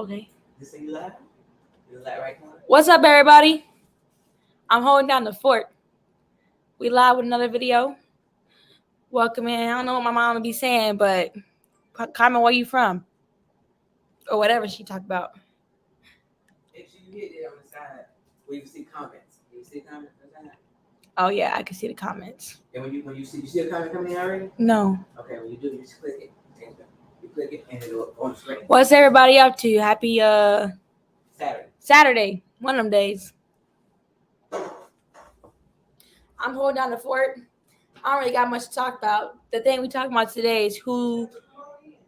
Okay. This thing you live? You live right now? What's up, everybody? I'm holding down the fort. We live with another video. Welcome in. I don't know what my mom would be saying, but comment where you from. Or whatever she talked about. If you hit it on the side, where you see comments. You see comments on the side? Oh yeah, I can see the comments. And when you see a comment coming in already? No. Okay, when you do, you just click it. You click it and it'll go on the screen. What's everybody up to? Happy Saturday. One of them days. I'm holding down the fort. I don't really got much to talk about. The thing we talking about today is who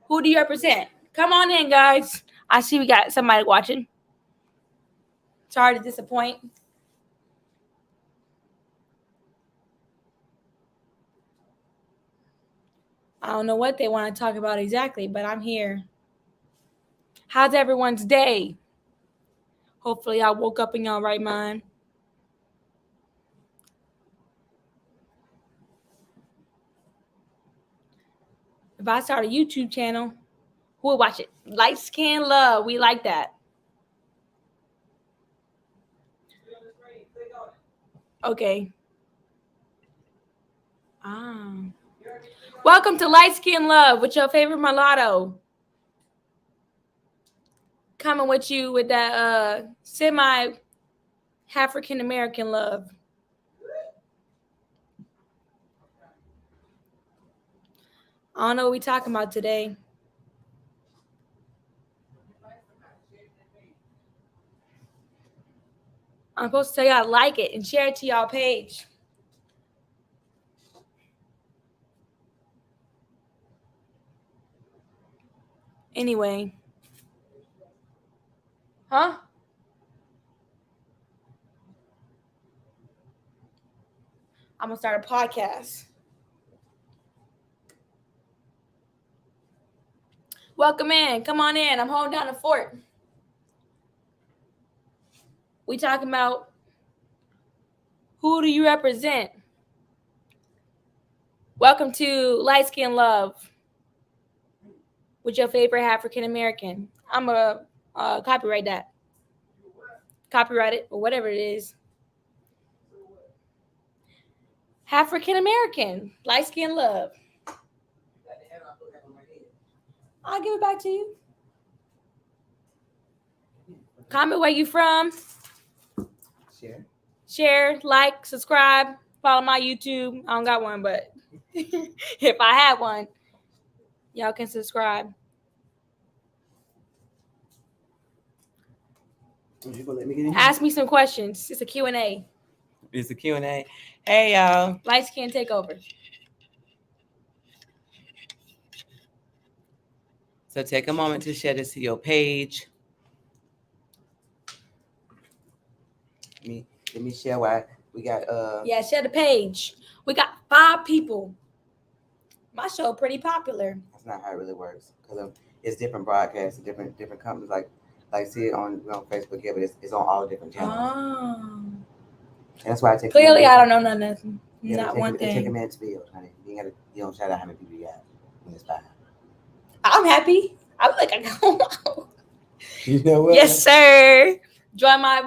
do you represent? Come on in, guys. I see we got somebody watching. Sorry to disappoint. I don't know what they want to talk about exactly, but I'm here. How's everyone's day? Hopefully y'all woke up in y'all right mind. If I start a YouTube channel, who will watch it? Light Skin Love. We like that. Okay. Welcome to Light Skin Love with your favorite mulatto. Coming with you with that semi-African American love. I don't know what we're talking about today. I'm supposed to tell y'all to like it and share it to y'all page. Anyway. Huh? I'm going to start a podcast. Welcome in. Come on in. I'm holding down the fort. We talking about who do you represent? Welcome to Light Skin Love with your favorite African American. I'm going to copyright that. Copyright it or whatever it is. African American. Light Skin Love. I'll give it back to you. Comment where you from. Share, like, subscribe, follow my YouTube. I don't got one, but if I had one, y'all can subscribe. You gonna let me get in? Ask me some questions. It's a Q&A. It's a Q&A. Hey, y'all. Light Skin Takeover. So take a moment to share this to your page. Let me share why we got Yeah, share the page. We got 5 people. My show pretty popular. That's not how it really works because it's different broadcasts, different companies like see it on Facebook here, but it's on all different channels. Oh. And that's why I take. Clearly, I don't know nothing. Yeah, not one thing. Take a minute to build, honey. You don't shout out how many people you got when it's 5. I'm happy. I look like I go. You know what? Yes, sir. Join my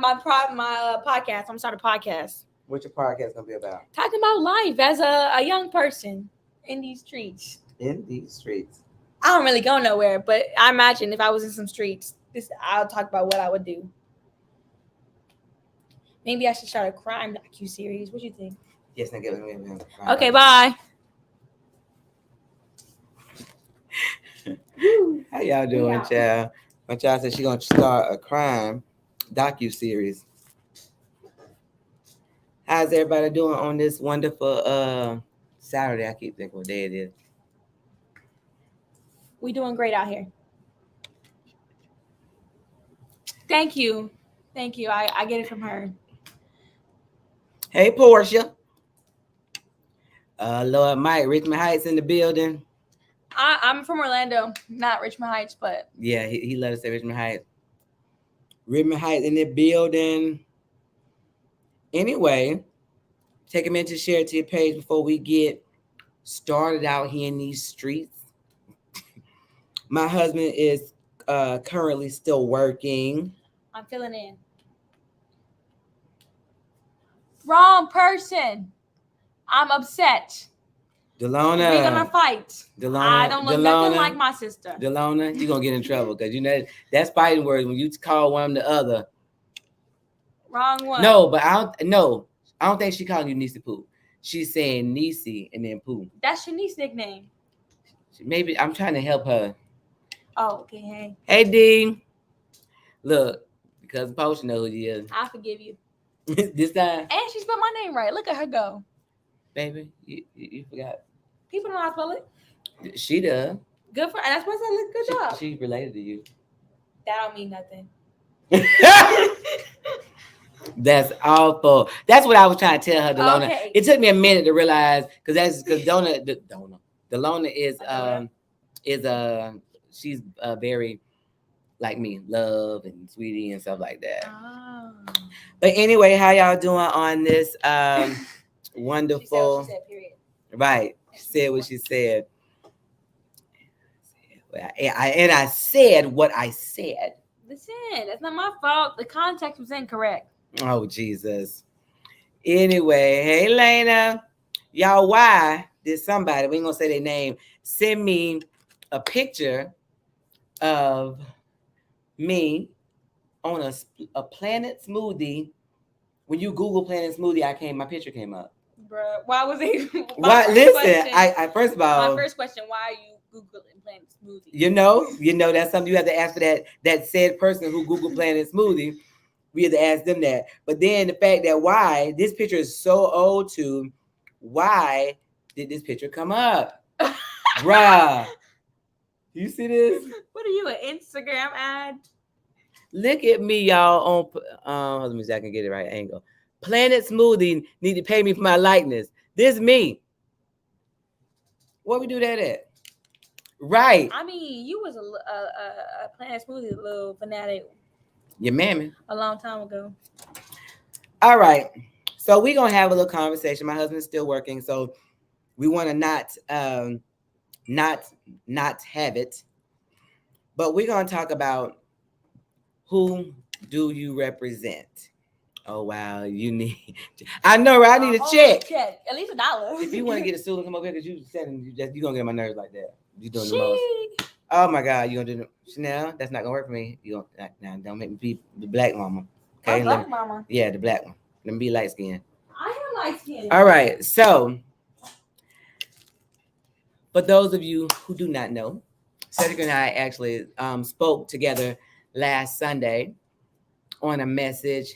podcast. I'm starting a podcast. What's your podcast gonna be about? Talking about life as a young person in these streets. In these streets. I don't really go nowhere, but I imagine if I was in some streets, I'll talk about what I would do. Maybe I should start a crime docu-series. What do you think? Yes, now give me. Okay, bye. How y'all doing, child? My child said she's gonna start a crime docu-series. How's everybody doing on this wonderful Saturday? I keep thinking what day it is. We doing great out here. Thank you. I get it from her. Hey, Portia. Lord Mike, Richmond Heights in the building. I'm from Orlando, not Richmond Heights, but yeah, he let us say Richmond Heights. Richmond Heights in the building. Anyway, take a minute to share it to your page before we get started out here in these streets. My husband is currently still working. I'm filling in. Wrong person. I'm upset. Delona. We're gonna fight. Delona. I don't look nothing like my sister. Delona, you're gonna get in trouble because you know that's fighting words when you call one the other. Wrong one. No, but I don't think she calling you Niecy Poo. She's saying Niecy and then Poo. That's your niece's nickname. Maybe I'm trying to help her. Oh, okay. Hey. Hey, Dean. Look, because Potion knows who you is. I forgive you. This time. And she spelled my name right. Look at her go. Baby, you forgot. People don't know how to spell it. She does. Good for. That's what's a good job. She's related to you. That don't mean nothing. That's awful. That's what I was trying to tell her, Delona. Okay. It took me a minute to realize because Delona she's very like me, love and sweetie and stuff like that. Oh. But anyway, how y'all doing on this wonderful? She said period. Right. She said what she said. And I said what I said. Listen, that's not my fault. The context was incorrect. Oh, Jesus. Anyway, hey, Lena. Y'all, why did somebody, we ain't going to say their name, send me a picture of me on a Planet Smoothie? When you Google Planet Smoothie, my picture came up. Bruh, why was it? Why? Listen, I first of all, my first question, why are you Googling Planet Smoothie? You know that's something you have to ask for that said person who Google Planet Smoothie. We have to ask them that. But then the fact that why this picture is so old too, why did this picture come up? Bruh. You see this? What are you, an Instagram ad? Look at me, y'all, on let me see if I can get it right angle. Planet Smoothie need to pay me for my likeness. This me. Where we do that at? Right. I mean, you was a Planet Smoothie little fanatic. Your mammy. A long time ago. All right. So we're going to have a little conversation. My husband's still working, so we want to not have it. But we're going to talk about who do you represent? Oh, wow. You need... I know, right? I need a check. At least $1. If you want to get a stool and come over here, because you're going to get on my nerves like that. You're doing the most. Oh, my God. You're going to do Chanel? That's not going to work for me. Now, don't make me be the black mama. Okay? Black mama? Yeah, the black one. Let me be light skinned. I am light skinned. All right. So, for those of you who do not know, Cedric and I actually spoke together last Sunday on a message.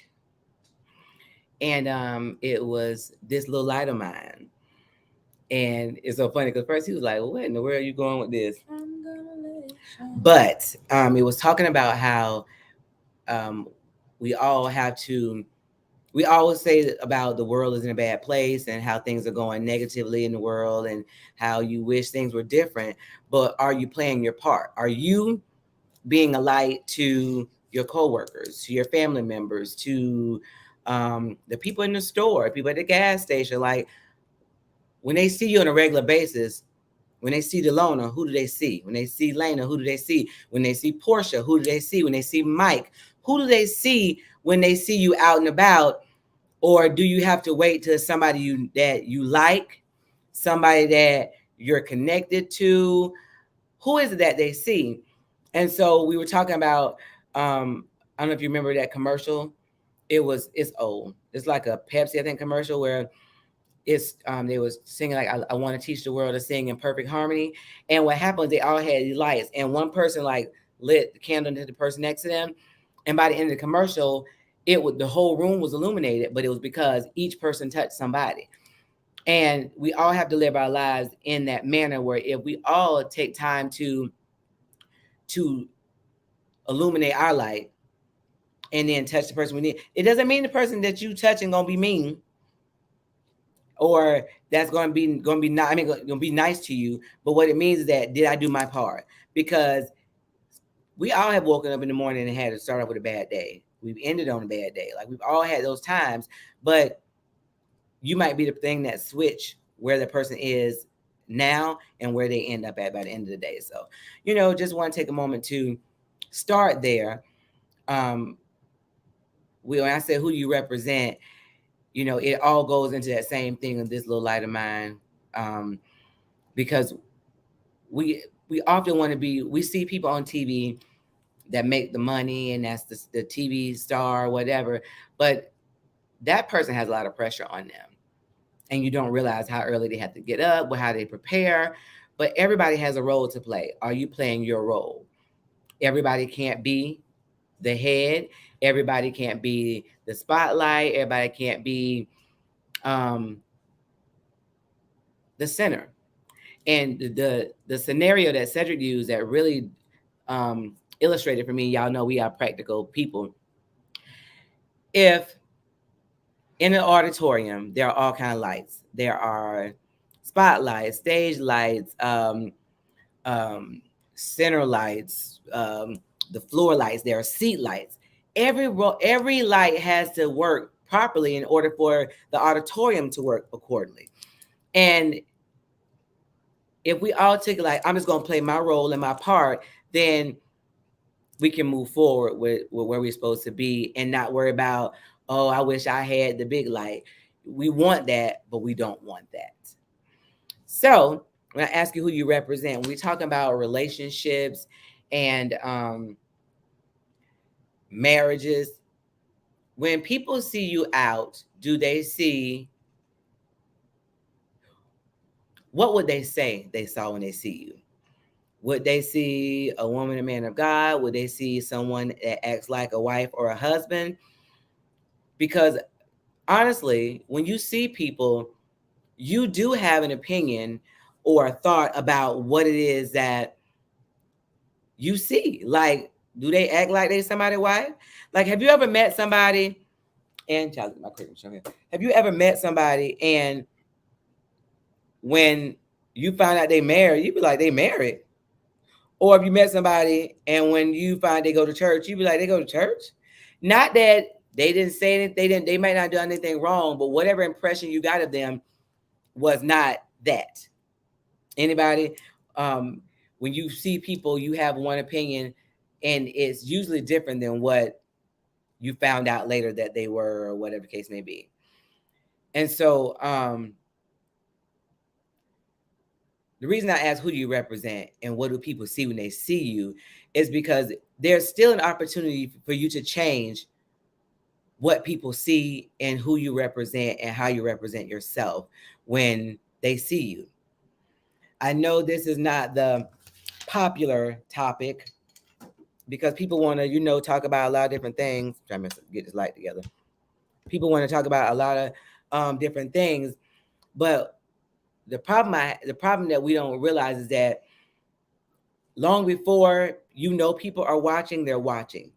And it was this little light of mine. And it's so funny because first he was like, well, what in the world are you going with this? I'm gonna let it shine. But it was talking about how we always say about the world is in a bad place and how things are going negatively in the world and how you wish things were different. But are you playing your part? Are you being a light to your coworkers, to your family members, to the people in the store, people at the gas station? Like, when they see you on a regular basis, when they see Delona, who do they see? When they see Lena, who do they see? When they see Portia, who do they see? When they see Mike, who do they see when they see you out and about? Or do you have to wait till somebody that you like, somebody that you're connected to? Who is it that they see? And so we were talking about, I don't know if you remember that commercial. It's old. It's like a Pepsi, I think, commercial where they was singing like I want to teach the world to sing in perfect harmony. And what happened, they all had lights, and one person like lit the candle to the person next to them, and by the end of the commercial, the whole room was illuminated, but it was because each person touched somebody. And we all have to live our lives in that manner where if we all take time to illuminate our light and then touch the person we need, it doesn't mean the person that you touching gonna be mean. Or that's going to be nice to you. But what it means is that, did I do my part? Because we all have woken up in the morning and had to start off with a bad day. We've ended on a bad day. Like, we've all had those times, but you might be the thing that switch where the person is now and where they end up at by the end of the day. So, just want to take a moment to start there. When I say who you represent, it all goes into that same thing of this little light of mine. Because we often want to be, we see people on TV that make the money, and that's the TV star or whatever, but that person has a lot of pressure on them, and you don't realize how early they have to get up, how they prepare. But everybody has a role to play. Are you playing your role? Everybody can't be the head. Everybody can't be the spotlight. Everybody can't be the center. And the scenario that Cedric used that really illustrated for me, y'all know we are practical people. If in an auditorium, there are all kind of lights. There are spotlights, stage lights, center lights, the floor lights. There are seat lights. Every light has to work properly in order for the auditorium to work accordingly. And if we all take it like, I'm just going to play my role and my part, then we can move forward with where we're supposed to be and not worry about, oh, I wish I had the big light. We want that, but we don't want that. So when I ask you who you represent, when we talk about relationships and marriages, when people see you out, do they see, what would they say they saw when they see you? Would they see a woman, a man of God? Would they see someone that acts like a wife or a husband? Because honestly, when you see people, you do have an opinion or a thought about what it is that you see. Like, do they act like they somebody's wife? Like, have you ever met somebody, and have you ever met somebody and when you find out they married, you be like, they married? Or if you met somebody and when you find they go to church, you be like, they go to church? Not that they didn't say anything, they might not do anything wrong, but whatever impression you got of them was not that. Anybody? When you see people, you have one opinion, and it's usually different than what you found out later that they were, or whatever the case may be. And so the reason I ask who do you represent and what do people see when they see you is because there's still an opportunity for you to change what people see and who you represent and how you represent yourself when they see you. I know this is not the popular topic because people want to, talk about a lot of different things. I'm trying to get this light together. People want to talk about a lot of different things, but the problem that we don't realize is that long before people are watching, they're watching.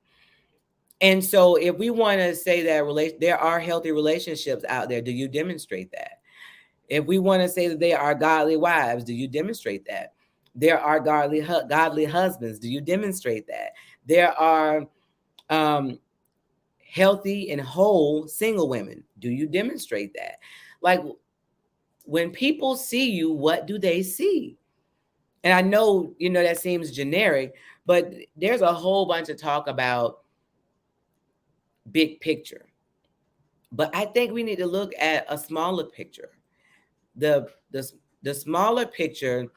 And so if we want to say that there are healthy relationships out there, do you demonstrate that? If we want to say that they are godly wives, do you demonstrate that? There are godly husbands, do you demonstrate that? There are healthy and whole single women, do you demonstrate that? Like, when people see you, what do they see? And I know, that seems generic, but there's a whole bunch of talk about big picture. But I think we need to look at a smaller picture. The smaller picture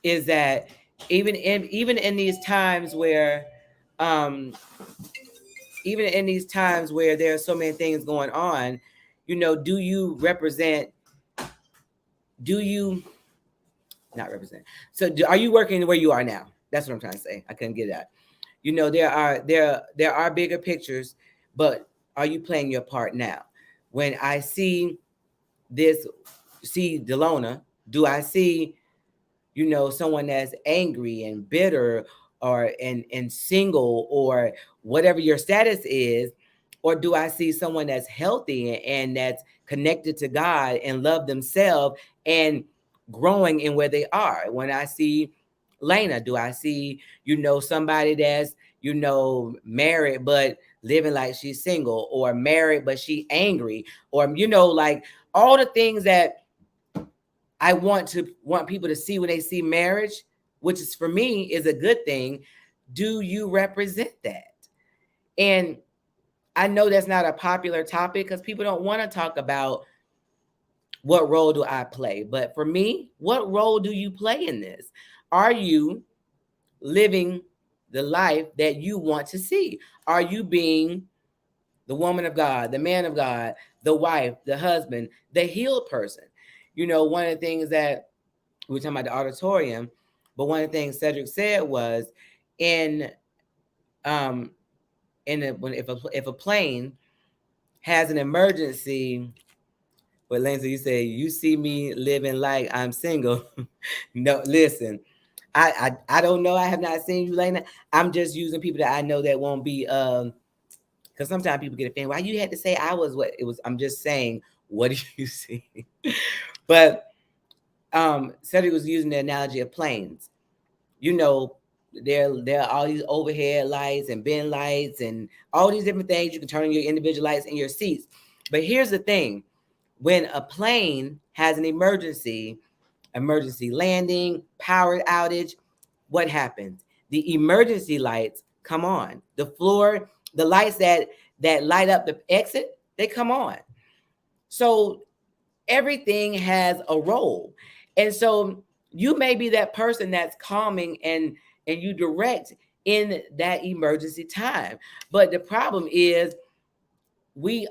is that even in these times where there are so many things going on, do you represent, are you working where you are now? That's what I'm trying to say. I couldn't get that. There are bigger pictures, but are you playing your part now? When I see Delona, do I see, someone that's angry and bitter or and single or whatever your status is? Or do I see someone that's healthy and that's connected to God and love themselves and growing in where they are? When I see Lena, do I see, somebody that's, married but living like she's single, or married but she angry, or, like all the things that I want people to see when they see marriage, which is for me is a good thing. do you represent that? And I know that's not a popular topic because people don't want to talk about what role do I play. But for me, what role do you play in this? Are you living the life that you want to see? Are you being the woman of God, the man of God, the wife, the husband, the healed person? You know, one of the things that we were talking about the auditorium, but one of the things Cedric said was in um when if a plane has an emergency. But Lindsay, you say you see me living like I'm single. No, listen, I don't know. I have not seen you like that. I'm just using people that I know that won't be because sometimes people get offended. Why you had to say I was what it was? I'm just saying, what do you see? But Cedric was using the analogy of planes. You know, there are all these overhead lights and bin lights and all these different things. You can turn on your individual lights in your seats. But here's the thing: when a plane has an emergency landing, power outage, what happens? The emergency lights come on. The lights that light up the exit, they come on. So everything has a role. And so you may be that person that's calming and you direct in that emergency time. But the problem is we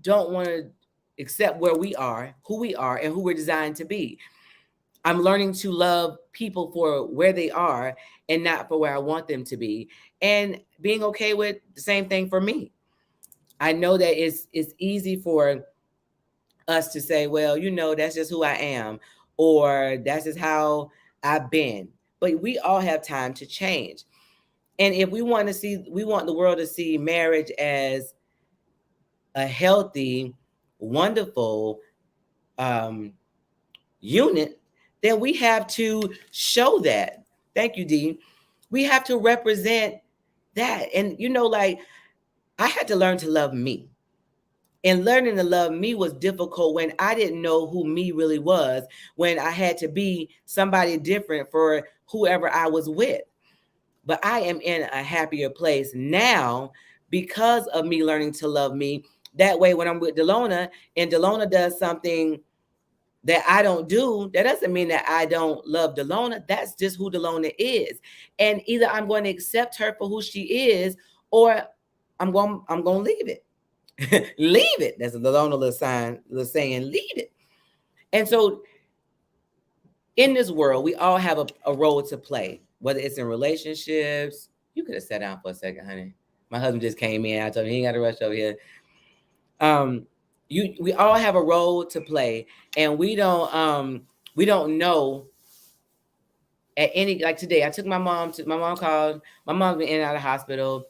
don't want to accept where we are, and who we're designed to be. I'm learning to love people for where they are and not for where I want them to be. And being okay with the same thing for me. I know that it's easy for us to say, well, you know, that's just who I am, or that's just how I've been. But we all have time to change. And if we want the world to see marriage as a healthy, wonderful unit, then we have to show that. Thank you, Dean. We have to represent that. And, you know, like I had to learn to love me. And learning to love me was difficult when I didn't know who me really was, when I had to be somebody different for whoever I was with. But I am in a happier place now because of me learning to love me. That way, when I'm with Delona and Delona does something that I don't do, that doesn't mean that I don't love Delona. That's just who Delona is. And either I'm going to accept her for who she is, or I'm going to leave it. Leave it. That's a Delona little saying, leave it. And so in this world, we all have a role to play, whether it's in relationships. You could have sat down for a second, honey. My husband just came in. I told him he ain't got to rush over here. We all have a role to play, and we don't know at any, like today. I took my mom called. My mom's been in and out of the hospital.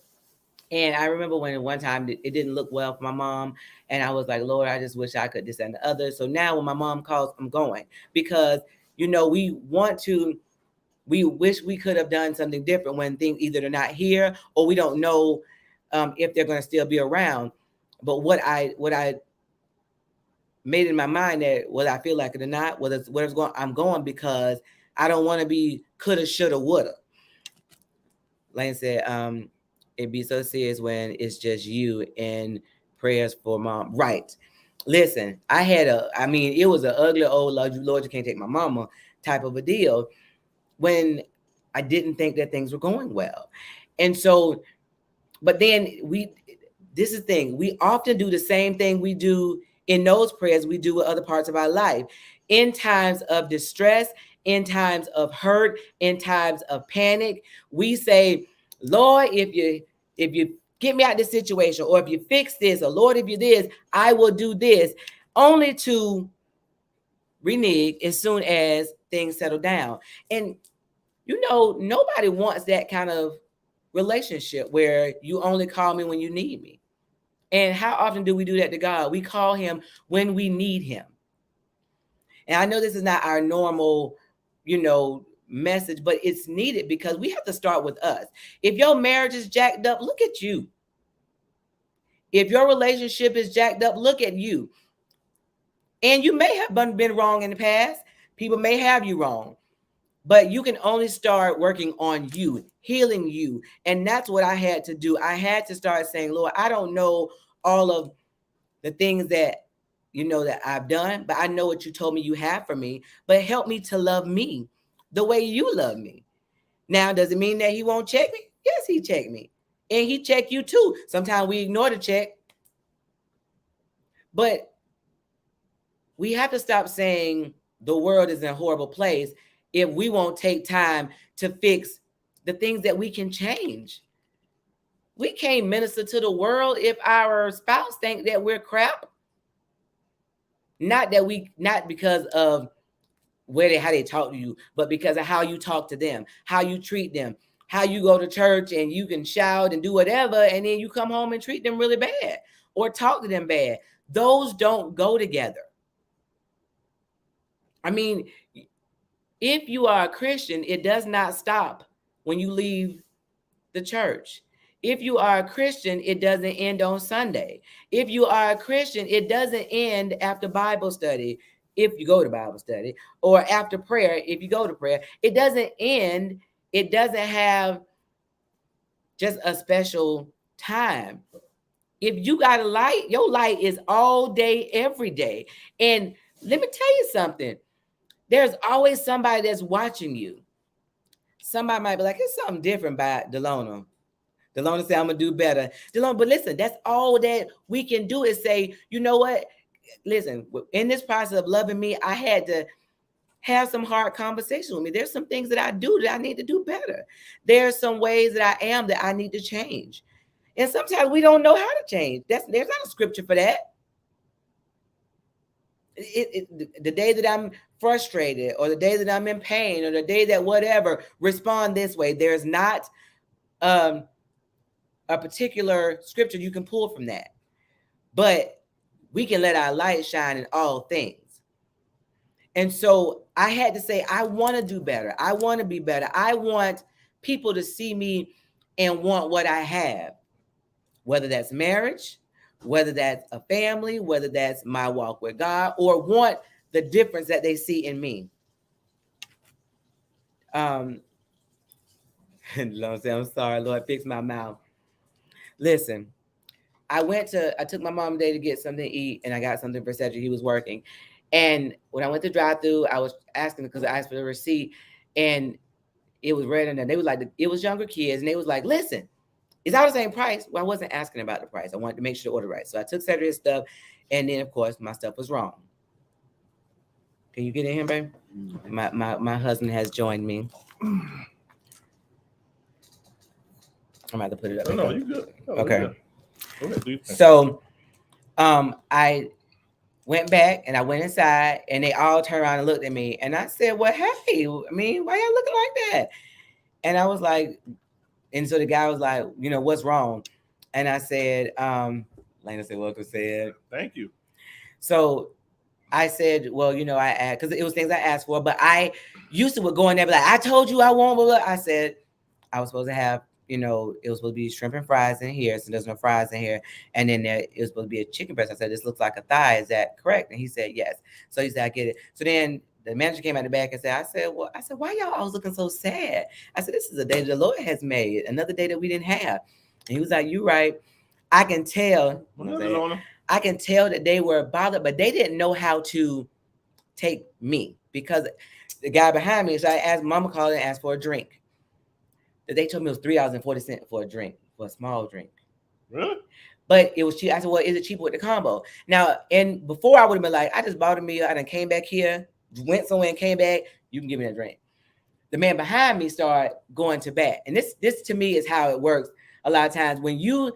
And I remember when one time it didn't look well for my mom. And I was like, Lord, I just wish I could this and the other. So now when my mom calls, I'm going. Because, you know, we wish we could have done something different when things either they're not here or we don't know if they're going to still be around. But what I made in my mind that whether I feel like it or not, whether it's going, I'm going because I don't want to be coulda, shoulda, woulda. Lane said, it'd be so serious when it's just you and prayers for mom. Right. Listen, it was an ugly old Lord, you can't take my mama type of a deal when I didn't think that things were going well. And so, but then this is the thing, we often do the same thing we do in those prayers we do with other parts of our life. In times of distress, in times of hurt, in times of panic, we say, Lord, if you get me out of this situation, or if you fix this, or Lord, if you this, I will do this, only to renege as soon as things settle down. And you know, nobody wants that kind of relationship where you only call me when you need me. And how often do we do that to God? We call him when we need him. And I know this is not our normal, message, but it's needed because we have to start with us. If your marriage is jacked up, look at you. If your relationship is jacked up, look at you. And you may have been wrong in the past. People may have you wrong. But you can only start working on you, healing you. And that's what I had to do. I had to start saying, Lord, I don't know all of the things that that I've done, but I know what you told me you have for me. But help me to love me the way you love me. Now, does it mean that he won't check me? Yes, he checked me. And he checked you too. Sometimes we ignore the check. But we have to stop saying the world is in a horrible place if we won't take time to fix the things that we can change. We can't minister to the world if our spouse think that we're crap. Not because of how they talk to you, but because of how you talk to them, how you treat them, how you go to church and you can shout and do whatever, and then you come home and treat them really bad or talk to them bad. Those don't go together. I mean, if you are a Christian, it does not stop when you leave the church. If you are a Christian, it doesn't end on Sunday. If you are a Christian, it doesn't end after Bible study, if you go to Bible study, or after prayer, if you go to prayer. It doesn't end. It doesn't have just a special time. If you got a light, your light is all day, every day. And let me tell you something. There's always somebody that's watching you. Somebody might be like, it's something different by Delona. Delona said, I'm going to do better. Delona, but listen, that's all that we can do is say, you know what? Listen, in this process of loving me, I had to have some hard conversations with me. There's some things that I do that I need to do better. There's some ways that I am that I need to change. And sometimes we don't know how to change. There's not a scripture for that. The day that I'm frustrated, or the day that I'm in pain, or the day that whatever, respond this way. There's not a particular scripture you can pull from that. But we can let our light shine in all things. And so I had to say, I want to do better. I want to be better. I want people to see me and want what I have, whether that's marriage, whether that's a family, whether that's my walk with God, or want the difference that they see in me. I'm sorry, Lord, fix my mouth. Listen, I took my mom today to get something to eat, and I got something for Cedric. He was working. And when I went to drive through, I was asking because I asked for the receipt, and it was red, and then they was like, it was younger kids, and they was like, listen, it's all the same price. Well, I wasn't asking about the price. I wanted to make sure the order right. So I took Cedric's stuff, and then of course my stuff was wrong. Can you get in here, babe? My husband has joined me. I'm about to put it up. No, you good. Okay. So I went back and I went inside, and they all turned around and looked at me, and I said, well, hey, I mean, why y'all looking like that? And I was like, and so the guy was like, what's wrong? And I said, Lena said, welcome, said, thank you. So I said, well, I asked, because it was things I asked for, but I used to would go in there, be like, I told you I want, blah, blah. I said, I was supposed to have, it was supposed to be shrimp and fries in here, so there's no fries in here. And then it was supposed to be a chicken breast. I said, this looks like a thigh. Is that correct? And he said, yes. So he said, I get it. So then the manager came out the back and said, why y'all always looking so sad? I said, this is a day that the Lord has made, another day that we didn't have. And he was like, you right. I can tell. I can tell that they were bothered, but they didn't know how to take me, because the guy behind me, so I asked, mama called and asked for a drink. They told me it was $3.40 for a drink, for a small drink. Really? But it was cheap. I said, well, is it cheaper with the combo? Now, and before I would have been like, I just bought a meal. I done came back here, went somewhere and came back. You can give me a drink. The man behind me started going to bat. And this to me is how it works a lot of times. When you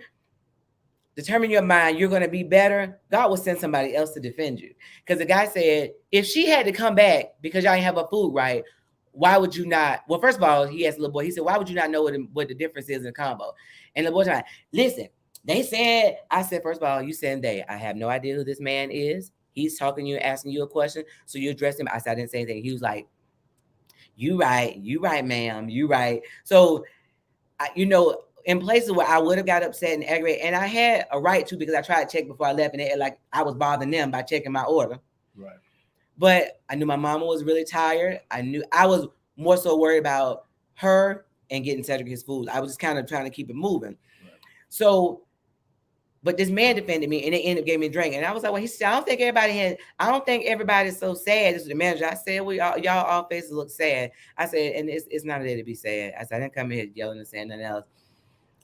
determine your mind, you're going to be better, God will send somebody else to defend you. Because the guy said, if she had to come back because y'all ain't have her food right, why would you not? Well, first of all, he asked the little boy, he said, why would you not know what the difference is in the combo? And the boy said, listen, they said, I said, first of all, you said they. I have no idea who this man is. He's talking to you, asking you a question. So you address him. I said, I didn't say anything. He was like, you right, ma'am, you right. So, in places where I would have got upset and aggravated, and I had a right to, because I tried to check before I left, and it, like I was bothering them by checking my order. Right. But I knew my mama was really tired. I knew I was more so worried about her and getting Cedric his food. I was just kind of trying to keep it moving. Right. So, but this man defended me, and they ended up giving me a drink. And I was like, well, he said, I don't think everybody's so sad. This is the manager. I said, well, y'all all faces look sad. I said, and it's not there to be sad. I said, I didn't come here yelling and saying nothing else.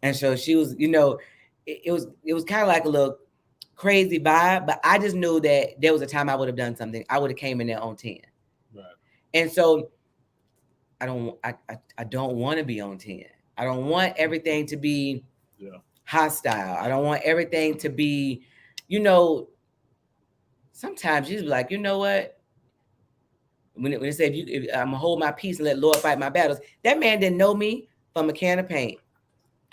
And so she was, it was kind of like a little crazy vibe, but I just knew that there was a time I would have done something. I would have came in there on 10. Right. And so I don't want to be on 10. I don't want everything to be hostile. I don't want everything to be, sometimes you just be like, you know what? When it said, I'm going to hold my peace and let Lord fight my battles. That man didn't know me from a can of paint.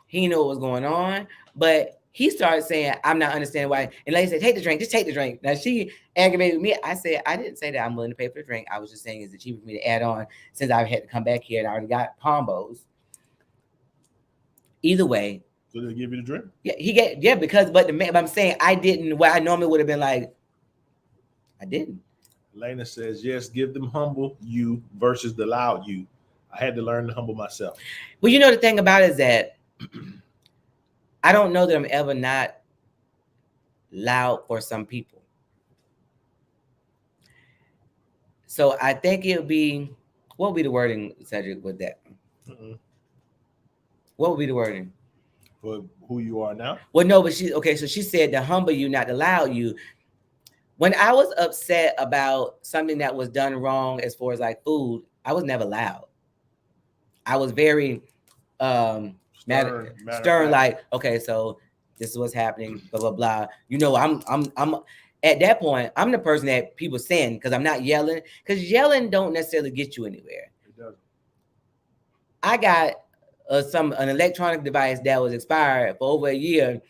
He didn't know what was going on, but he started saying, I'm not understanding why. And lady said, take the drink, just take the drink. Now she aggravated me. I said, I didn't say that I'm willing to pay for the drink. I was just saying, is it cheaper for me to add on since I had to come back here and I already got combos. Either way. So they give you the drink? Yeah, but I'm saying I didn't, what I normally would have been like, I didn't. Lena says, yes, give them humble you versus the loud you. I had to learn to humble myself. Well, the thing about it is that I don't know that I'm ever not loud for some people. So I think what would be the wording, Cedric, with that? What would be the wording? For who you are now? Well, no, but so she said to humble you, not to loud you. When I was upset about something that was done wrong as far as like food, I was never loud. I was very stern, like, okay, so this is what's happening, blah blah blah. I'm at that point, I'm the person that people send because I'm not yelling, because yelling don't necessarily get you anywhere. It doesn't. I got an electronic device that was expired for over a year.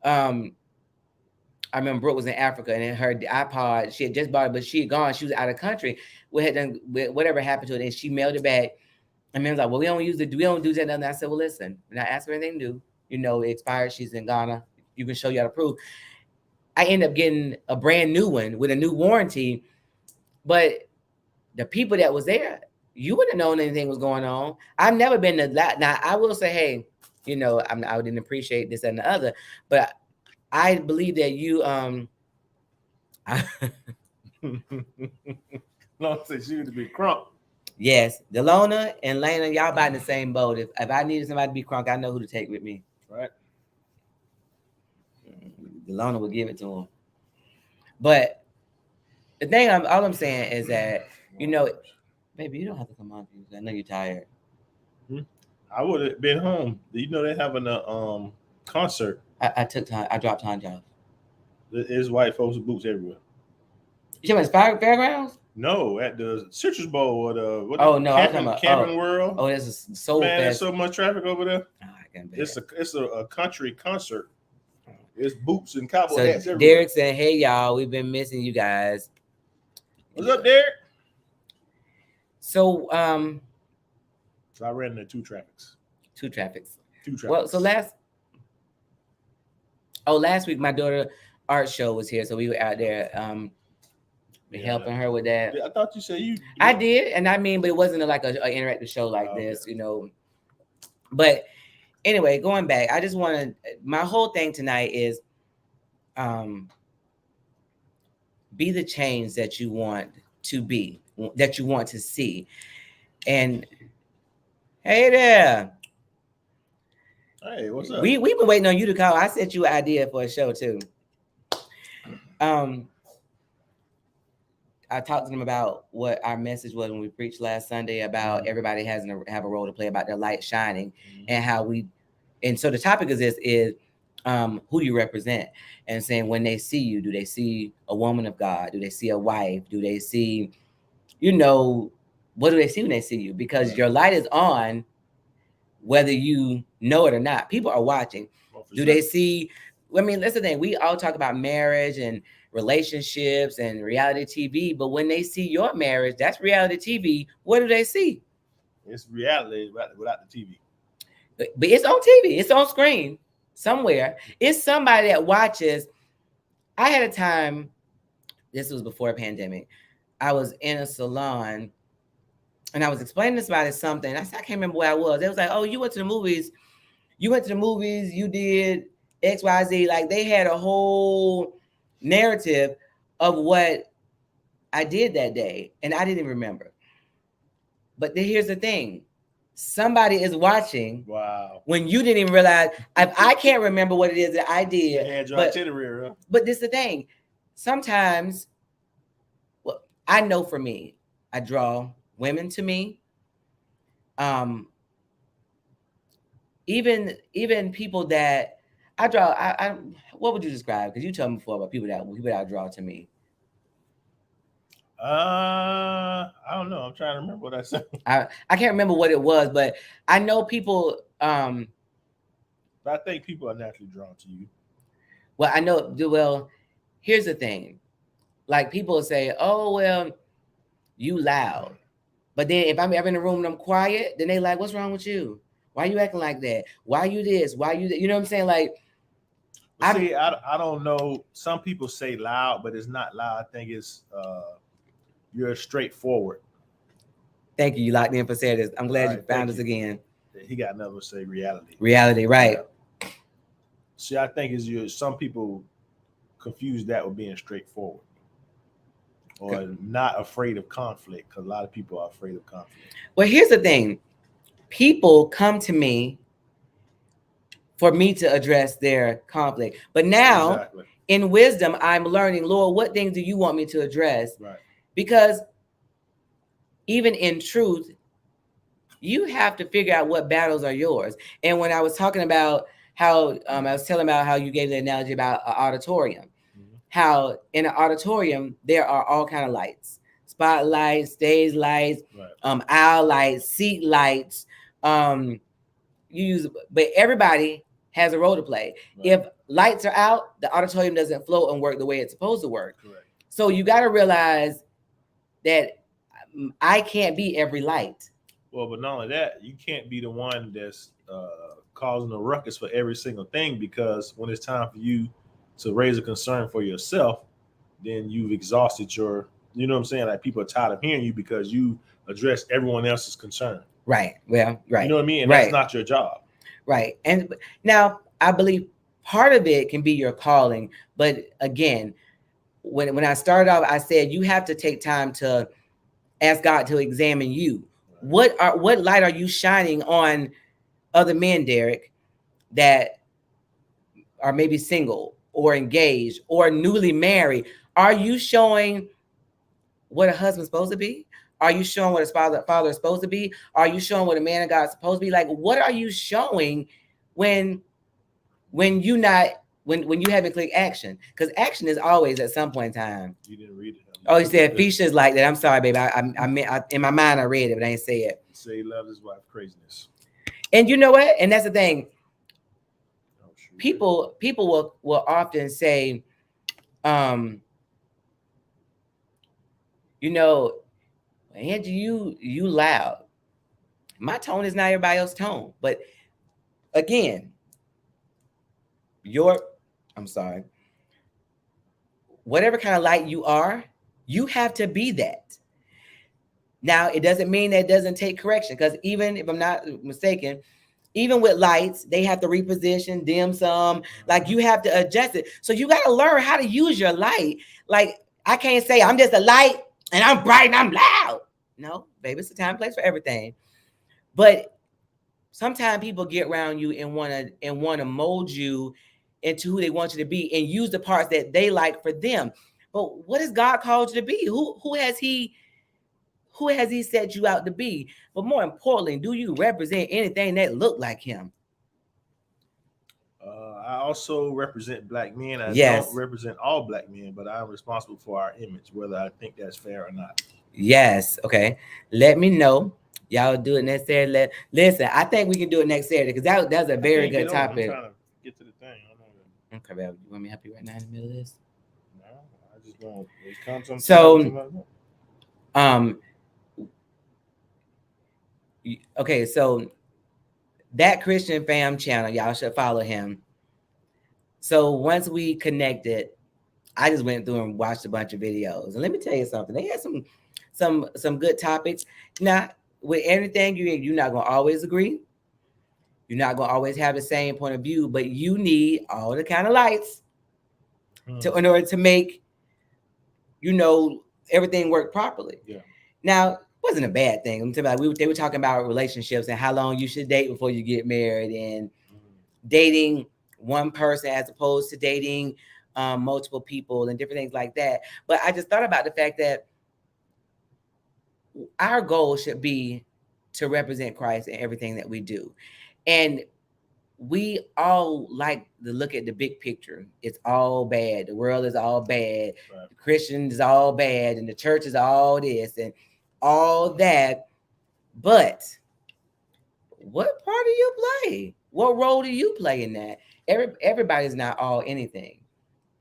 I remember Brooke was in Africa and her iPod, she had just bought it, but she had gone. She was out of country. Whatever happened to it, and she mailed it back. And man was like, well, we don't do that. And I said, well, listen, when I asked her anything new, it expired. She's in Ghana. You can show you how to prove. I ended up getting a brand new one with a new warranty. But the people that was there, you wouldn't have known anything was going on. I've never been to that. Now, I will say, hey, I didn't appreciate this and the other, but I believe that you no, say she would be crunk. Yes, Delona and Lena, y'all about in the same boat. If I needed somebody to be crunk, I know who to take with me. Right. Delona would give it to him. But the thing all I'm saying is that, baby, you don't have to come on. I know you're tired. I would have been home. They're having a concert. I took time. I dropped time off. There's white folks with boots everywhere. You talking about fairgrounds? No, at the Citrus Bowl or the Camping World. Oh, there's a soul fest. There's so much traffic over there. Oh, I can't bet. It's a country concert. It's boots and cowboy hats everywhere. Derek said, "Hey y'all, we've been missing you guys." What's up, Derek? So So I ran into two traffics. Well, so last week my daughter art show was here, so we were out there helping her with that. I thought you said you. I did, and but it wasn't like an interactive show like this, But anyway, going back, I just want to. My whole thing tonight is, be the change that you want to be, that you want to see, and hey there. Hey, what's up? We've been waiting on you to call. I sent you an idea for a show too. I talked to them about what our message was when we preached last Sunday about everybody have a role to play, about their light shining, and how and so the topic of this is who you represent, and saying when they see you, do they see a woman of God? Do they see a wife? Do they see, what do they see when they see you? Because your light is on, whether you know it or not. People are watching. Do they see? That's the thing. We all talk about marriage and relationships and reality TV, but when they see your marriage, that's reality TV. What do they see? It's reality without the TV. But it's on TV. It's on screen somewhere. It's somebody that watches. I had a time, this was before a pandemic, I was in a salon and I was explaining to somebody something. I said, I can't remember where I was. They was like, oh, you went to the movies. You went to the movies. You did X, Y, Z. Like they had a whole narrative of what I did that day, and I didn't even remember. But here's the thing. Somebody is watching. Wow. When you didn't even realize. I can't remember what it is that I did. They had your itinerary, huh? But this is the thing. Sometimes, well, I know for me, I draw women to me. Even people that I draw. I what would you describe? Because you told me before about people that I draw to me. I don't know. I'm trying to remember what I said. I can't remember what it was, but I know people. But I think people are naturally drawn to you. Well, I know. Well, here's the thing. Like people say, "Oh, well, you loud," but then if I'm ever in the room and I'm quiet, then they like, "What's wrong with you? Why you acting like that? Why you this? Why you that?" You know what I'm saying? Like, see, I don't know. Some people say loud, but it's not loud. I think it's you're straightforward. Thank you. You locked in for saying this. I'm glad you found us again. He got another one say reality. Reality, right? Yeah. See, I think some people confuse that with being straightforward or not afraid of conflict, because a lot of people are afraid of conflict. Well, here's the thing. People come to me for me to address their conflict. But now, in wisdom, I'm learning, Lord, what things do you want me to address? Right. Because even in truth, you have to figure out what battles are yours. And when I was talking about how, I was telling about how you gave the analogy about an auditorium, how in an auditorium, there are all kinds of lights, spotlights, stage lights, right. Aisle lights, seat lights, but everybody has a role to play. Right. If lights are out, the auditorium doesn't flow and work the way it's supposed to work. Correct. So you got to realize that I can't be every light. Well, but not only that, you can't be the one that's causing a ruckus for every single thing, because when it's time for you to raise a concern for yourself, then you've exhausted your, you know what I'm saying? Like people are tired of hearing you because you address everyone else's concern. Right. Well, right. You know what I mean? And right. That's not your job. Right. And now I believe part of it can be your calling. But again, when I started off, I said you have to take time to ask God to examine you. Right. What light are you shining on other men, Derek, that are maybe single or engaged or newly married? Are you showing what a husband's supposed to be? Are you showing what a father is supposed to be? Are you showing what a man of God is supposed to be? Like, what are you showing when you haven't clicked action? Because action is always at some point in time. You didn't read it. Oh, you said Fisher's like that. I'm sorry, baby. I in my mind I read it, but I didn't say it. Say he loves his wife craziness. And you know what? And that's the thing. People will often say, you know, Angie, you loud. My tone is not everybody else's tone. But again, I'm sorry. Whatever kind of light you are, you have to be that. Now, it doesn't mean that it doesn't take correction, because even if I'm not mistaken, even with lights, they have to reposition, dim some. Like you have to adjust it. So you got to learn how to use your light. Like I can't say I'm just a light and I'm bright and I'm loud. No, baby, it's a time and place for everything. But sometimes people get around you and want to mold you into who they want you to be and use the parts that they like for them. But what has God called you to be? Who has he set you out to be? But more importantly, do you represent anything that look like him? I also represent black men. I don't represent all black men, but I'm responsible for our image, whether I think that's fair or not. Yes. Okay. Let me know. Y'all do it next Saturday. Listen, I think we can do it next Saturday, because that's a very good topic. I'm trying to get to the thing. Okay, babe. You want me to help you right now in the middle of this? No, I just want to come. So, okay, so that Christian Fam channel, y'all should follow him. So once we connected, I just went through and watched a bunch of videos. And let me tell you something. They had some good topics. Now, with anything, you're not gonna always agree. You're not gonna always have the same point of view, but you need all the kind of lights in order to make everything work properly. Yeah. Now, it wasn't a bad thing. I'm telling you, they were talking about relationships and how long you should date before you get married, and dating one person as opposed to dating multiple people and different things like that. But I just thought about the fact that our goal should be to represent Christ in everything that we do. And we all like to look at the big picture. It's all bad. The world is all bad. Right. The Christians is all bad. And the church is all this and all that. But what part do you play? What role do you play in that? Everybody's not all anything.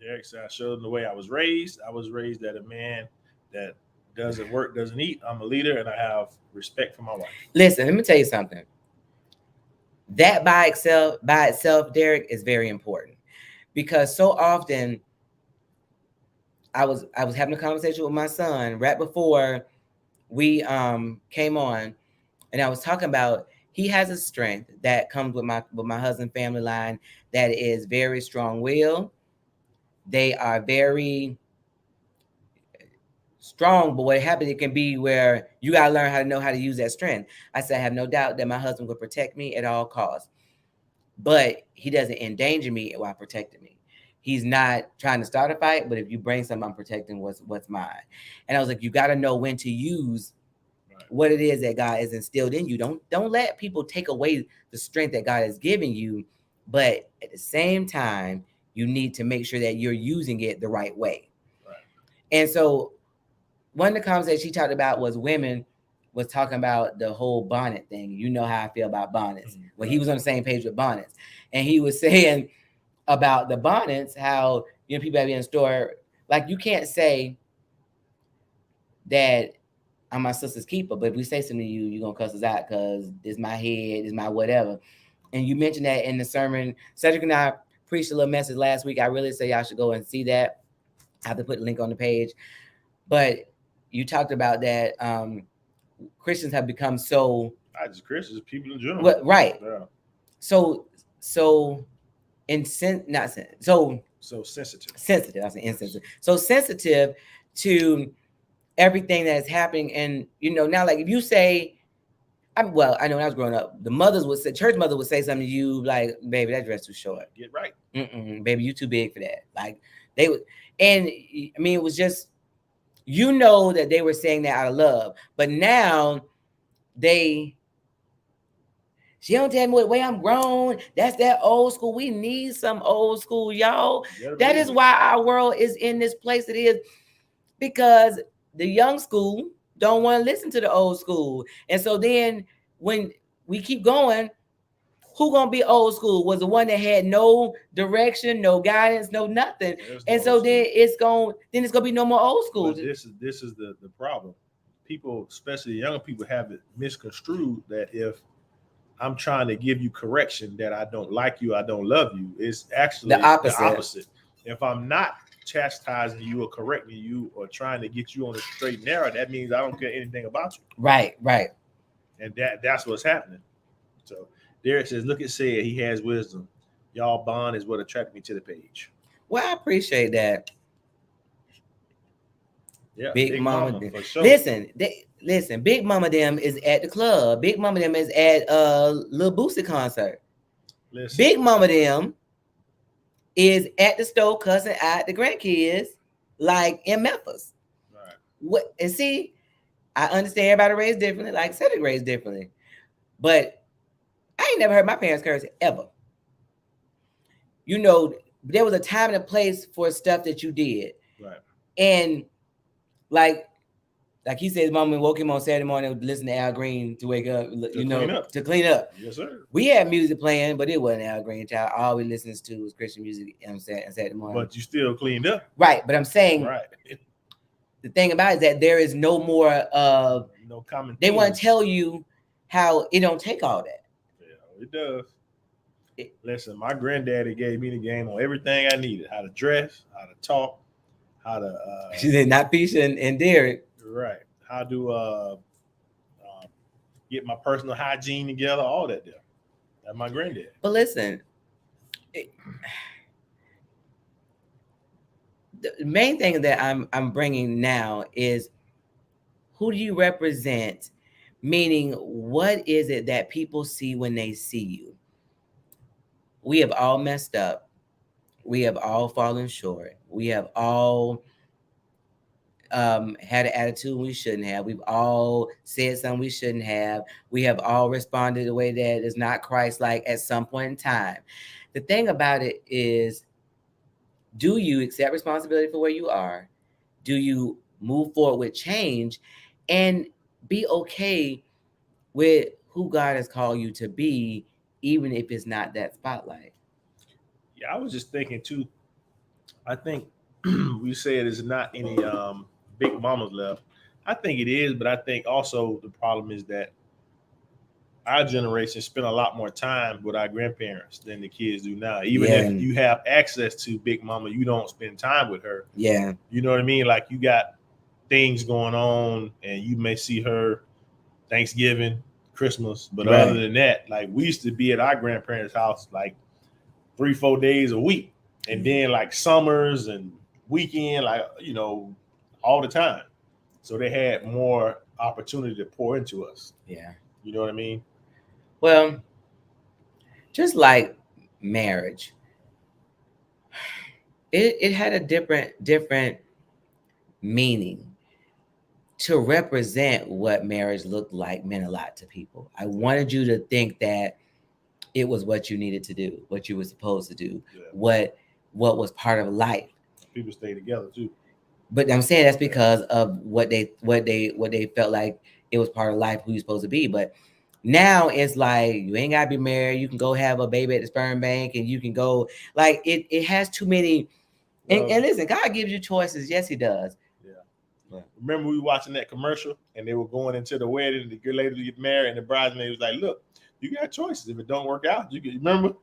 Derek said, I showed him the way I was raised. I was raised that a man that doesn't work, doesn't eat. I'm a leader and I have respect for my wife. Listen, let me tell you something. That by itself, Derek, is very important, because so often I was having a conversation with my son right before we came on, and I was talking about he has a strength that comes with my husband family line that is very strong-willed. They are very strong, but what happens, it can be where you got to learn how to know how to use that strength. I said, I have no doubt that my husband will protect me at all costs, but he doesn't endanger me while protecting me. He's not trying to start a fight, but if you bring something, I'm protecting what's mine. And I was like, you got to know when to use what it is that God has instilled in you. Don't let people take away the strength that God has given you, but at the same time, you need to make sure that you're using it the right way. Right. And so one of the conversations he talked about was women was talking about the whole bonnet thing. You know how I feel about bonnets. Mm-hmm. Well, he was on the same page with bonnets. And he was saying about the bonnets, how, people have in the store, like, you can't say that I'm my sister's keeper, but if we say something to you, you're going to cuss us out because it's my head, it's my whatever. And you mentioned that in the sermon. Cedric and I preached a little message last week. I really say y'all should go and see that. I have to put the link on the page. But you talked about that Christians have become so... Not just Christians, people in general. Right. Yeah. So sensitive. Sensitive. I said insensitive. So sensitive to everything that's happening. And, now, like, if you say, I know when I was growing up, church mother would say something to you like, baby, that dress too short. Get right. Baby, you too big for that. Like, they would, and I mean, it was just, that they were saying that out of love. But now she don't tell me what way I'm grown. That's that old school. We need some old school, y'all. That is why our world is in this place it is, because the young school don't want to listen to the old school. And so then when we keep going, who gonna be old school? Was the one that had no direction, no guidance, no nothing. And so then it's gonna be no more old school. But this is the problem. People, especially young people, have it misconstrued that if I'm trying to give you correction that I don't like you, I don't love you, it's actually the opposite. If I'm not chastising you or correcting you or trying to get you on the straight and narrow, that means I don't care anything about you. Right. And that's what's happening. So Derek says, look at said, he has wisdom. Y'all bond is what attracted me to the page. Well, I appreciate that. Yeah, Big Mama for sure. Listen, Big Mama them is at the club. Big Mama them is at Lil Boosie concert. Listen. Big Mama them is at the store cussing out the grandkids like in Memphis. Right. What? And see, I understand everybody raised differently, like Cedric raised differently, but I ain't never heard my parents curse ever. There was a time and a place for stuff that you did. Right. And like he said, his mama woke him on Saturday morning to listen to Al Green to wake up, to clean up. Yes, sir. We had music playing, but it wasn't Al Green. Child, all we listened to was Christian music on Saturday morning. But you still cleaned up. Right. But I'm saying, right. The thing about it is that there is no more of no common. They want to tell you how it don't take all that. Yeah, it does. Listen, my granddaddy gave me the game on everything I needed: how to dress, how to talk, how to. She did not Pisha and Derek. Right. How to get my personal hygiene together, all that there. That's my granddad. But listen, the main thing that I'm bringing now is, who do you represent? Meaning, what is it that people see when they see you? We have all messed up. We have all fallen short. We have all had an attitude we shouldn't have. We've all said something we shouldn't have. We have all responded in a way that is not Christ-like at some point in time. The thing about it is, do you accept responsibility for where you are? Do you move forward with change and be okay with who God has called you to be, even if it's not that spotlight? Yeah, I was just thinking too. I think we said there's not any big mamas left. I think it is, but I think also the problem is that our generation spent a lot more time with our grandparents than the kids do now. Even if you have access to big mama, you don't spend time with her. Yeah. You know what I mean? Like, you got things going on and you may see her Thanksgiving, Christmas, but Right. other than that, like, we used to be at our grandparents' house like 3-4 days a week, and then like summers and weekend, like, you know, all the time. So they had more opportunity to pour into us. Yeah. You know what I mean? Well, just like marriage, it had a different meaning. To represent what marriage looked like meant a lot to people. I wanted you to think that it was what you needed to do, what you were supposed to do, what was part of life. People stay together too. But I'm saying that's because of what they felt like it was part of life, who you're supposed to be. But now it's like, you ain't gotta be married. You can go have a baby at the sperm bank, and you can go, like, it has too many. And listen, God gives you choices. Yes, He does. Yeah. Remember, we were watching that commercial, and they were going into the wedding. The girl lady to get married, and the bridesmaid was like, "Look, you got choices. If it don't work out, you can." Remember.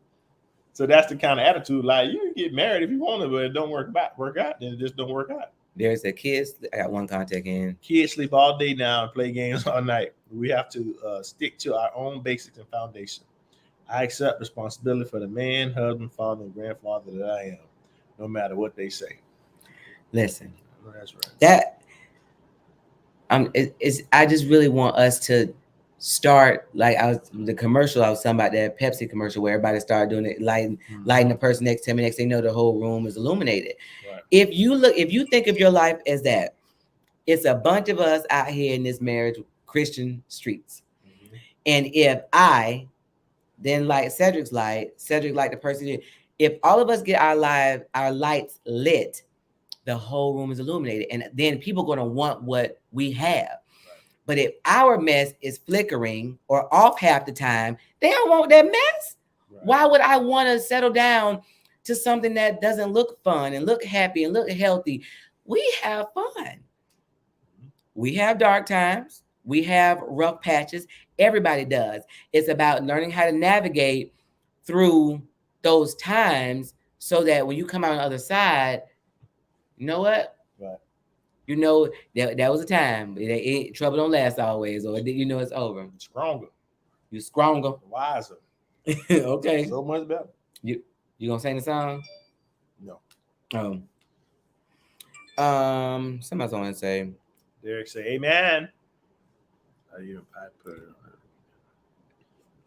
So that's the kind of attitude. Like, you can get married if you want to, but it don't work out, then it just don't work out. There's a kids. I got one contact in. Kids sleep all day now and play games all night. We have to stick to our own basics and foundation. I accept responsibility for the man, husband, father, and grandfather that I am, no matter what they say. Listen, that's right. That I just really want us to start, like, I was talking about that Pepsi commercial where everybody started doing it, lighting the person next to me. Next thing you know, the whole room is illuminated. Right. If you think of your life as that, it's a bunch of us out here in this marriage Christian streets. Mm-hmm. And if I then like Cedric like the person, if all of us get our lights lit, the whole room is illuminated, and then people are going to want what we have. Right. But if our mess is flickering or off half the time, they don't want that mess. Right. Why would I want to settle down to something that doesn't look fun and look happy and look healthy? We have fun. We have dark times. We have rough patches. Everybody does. It's about learning how to navigate through those times so that when you come out on the other side, you know what? Right. You know that was a time. Trouble don't last always, or you know it's over. Stronger. You're stronger. Wiser. Okay. So much better. You gonna sing the song? No. Somebody's gonna say. Derek say, "Amen." I put it on.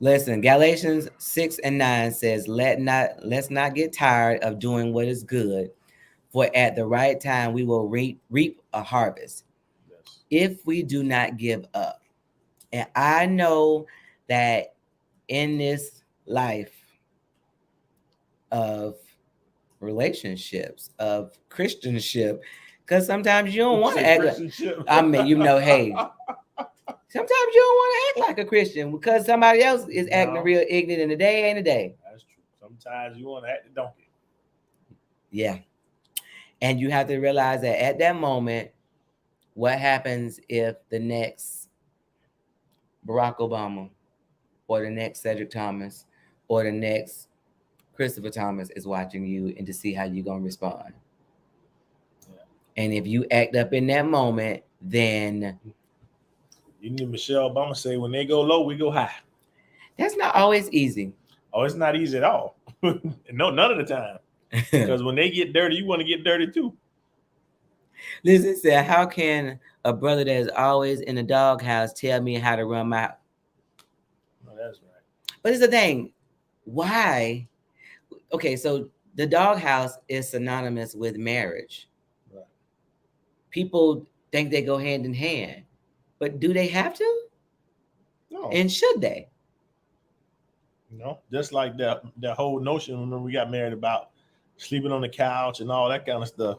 Listen, Galatians 6:9 says, let's not get tired of doing what is good, for at the right time we will reap a harvest. Yes. If we do not give up. And I know that in this life of relationships, of Christianship, because sometimes you don't want to act like, hey, sometimes you don't want to act like a Christian because somebody else is acting real ignorant, and the day ain't a day. That's true. Sometimes you want to act a donkey. Yeah. And you have to realize that at that moment, what happens if the next Barack Obama or the next Cedric Thomas or the next Christopher Thomas is watching you, and to see how you're going to respond. Yeah. And if you act up in that moment, then You need Michelle Obama say, when they go low, we go high. That's not always easy. Oh, it's not easy at all. No, none of the time. Because when they get dirty, you want to get dirty too. Listen, said, how can a brother that is always in the doghouse tell me how to run my? Oh, that's right. But it's the thing, why? Okay, so the doghouse is synonymous with marriage. Right. People think they go hand in hand, but do they have to? No. And should they? Just like that whole notion when we got married about sleeping on the couch and all that kind of stuff.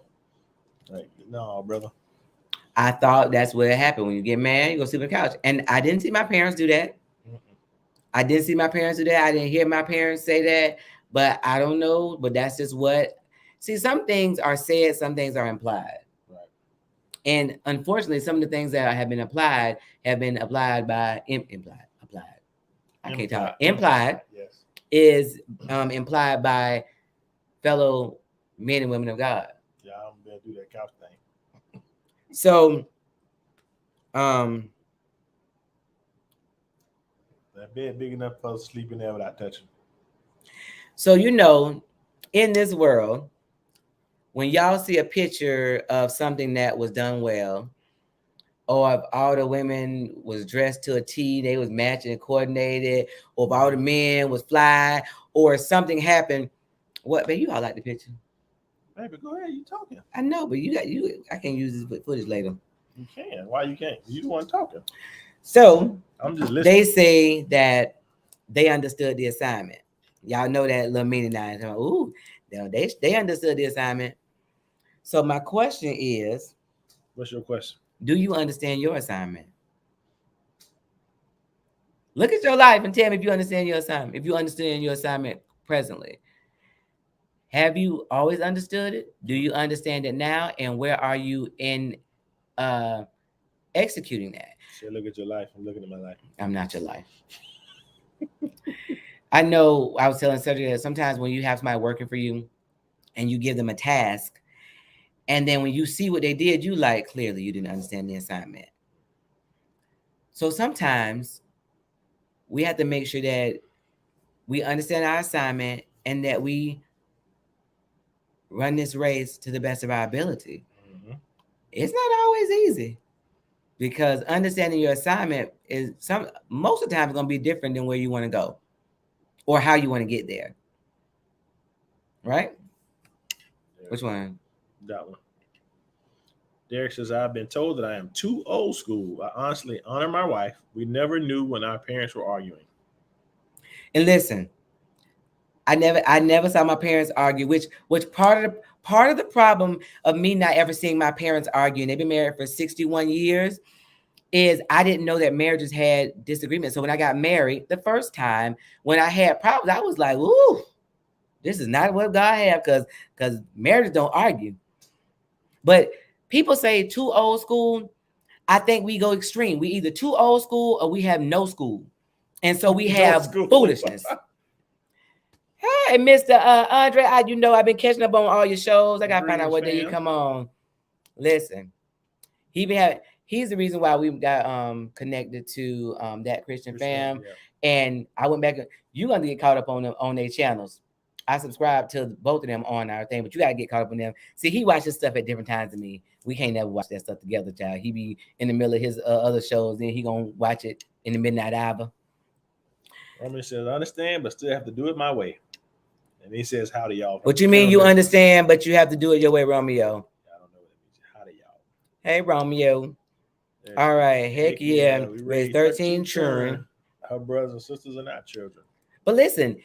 Like, no, brother. I thought that's what happened. When you get married, you go sleep on the couch. And I didn't see my parents do that. I didn't see my parents do that. I didn't hear my parents say that. But I don't know. But that's just what. See, some things are said, some things are implied. Right. And unfortunately, some of the things that have been applied by implied. I can't talk. Implied Yes. is implied by fellow men and women of God. Yeah, I'm gonna do that couch thing. So, that bed big enough for us to sleep in there without touching. So, in this world, when y'all see a picture of something that was done well, or if all the women was dressed to a T, they was matching and coordinated, or if all the men was fly, or something happened, what, babe, you all like the picture? Baby, go ahead, you talking. I know, but I can't use this footage later. You can. Why you can't? You the one talking. So, I'm just listening. they say that they understood the assignment. Y'all know that little meaning now. Ooh, they understood the assignment. So my question is, what's your question? Do you understand your assignment? Look at your life and tell me if you understand your assignment. If you understand your assignment presently. Have you always understood it? Do you understand it now? And where are you in executing that? So look at your life. I'm looking at my life. I'm not your life. I know I was telling Cedric that sometimes when you have somebody working for you and you give them a task, and then when you see what they did, you like, clearly you didn't understand the assignment. So sometimes we have to make sure that we understand our assignment and that we run this race to the best of our ability. Mm-hmm. It's not always easy because understanding your assignment is most of the time it's going to be different than where you want to go or how you want to get there. Right? Yeah. Which one? That one. Derek says, I've been told that I am too old school. I honestly honor my wife. We never knew when our parents were arguing. And listen, I never saw my parents argue, which part of the problem of me not ever seeing my parents argue, and they've been married for 61 years, is I didn't know that marriages had disagreements. So when I got married the first time, when I had problems, I was like, ooh, this is not what God had, because marriages don't argue. But people say too old school. I think we go extreme. We either too old school or we have no school. And so we have foolishness. Hey, Mr. Andre, I've been catching up on all your shows. I got to find out what day you come on. Listen, he's the reason why we got connected to that Christian fam. Yeah. And I went back. You're going to get caught up on their channels. I subscribe to both of them on our thing, but you got to get caught up on them. See, he watches stuff at different times than me. We can't never watch that stuff together, child. He be in the middle of his other shows, then he going to watch it in the midnight hour. Roman says, I understand, but still have to do it my way. And he says, howdy, y'all. What you mean you understand, but you have to do it your way, Romeo? I don't know what it means. Howdy, y'all. Hey, Romeo. There. All right. Heck yeah. We raised 13 children. Her brothers and sisters are not children. But listen,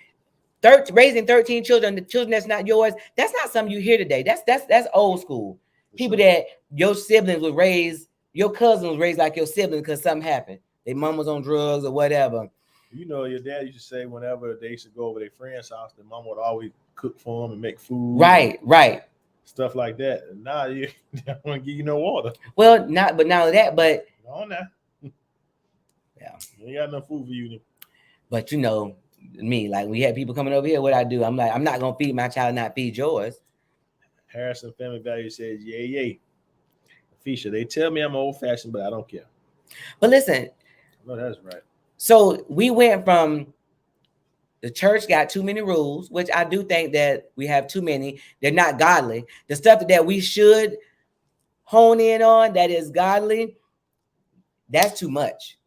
raising 13 children, the children that's not yours, that's not something you hear today. That's old school. People that your siblings would raise, your cousin was raised like your siblings because something happened. Their mom was on drugs or whatever. You know, your dad used to say whenever they used to go over their friend's house, their mom would always cook for them and make food. Right. Stuff like that. And now they don't want to give you no water. Well, not only that, but on now. Yeah. They got enough food for you. But you know, me, like we had people coming over here, what I do, I'm like, I'm not gonna feed my child, not feed yours. Harrison Family Value says, yay. Fisha, they tell me I'm old-fashioned, but I don't care. But listen, No, that's right. so we went from the church got too many rules, which I do think that we have too many. They're not godly. The stuff that we should hone in on that is godly, that's too much.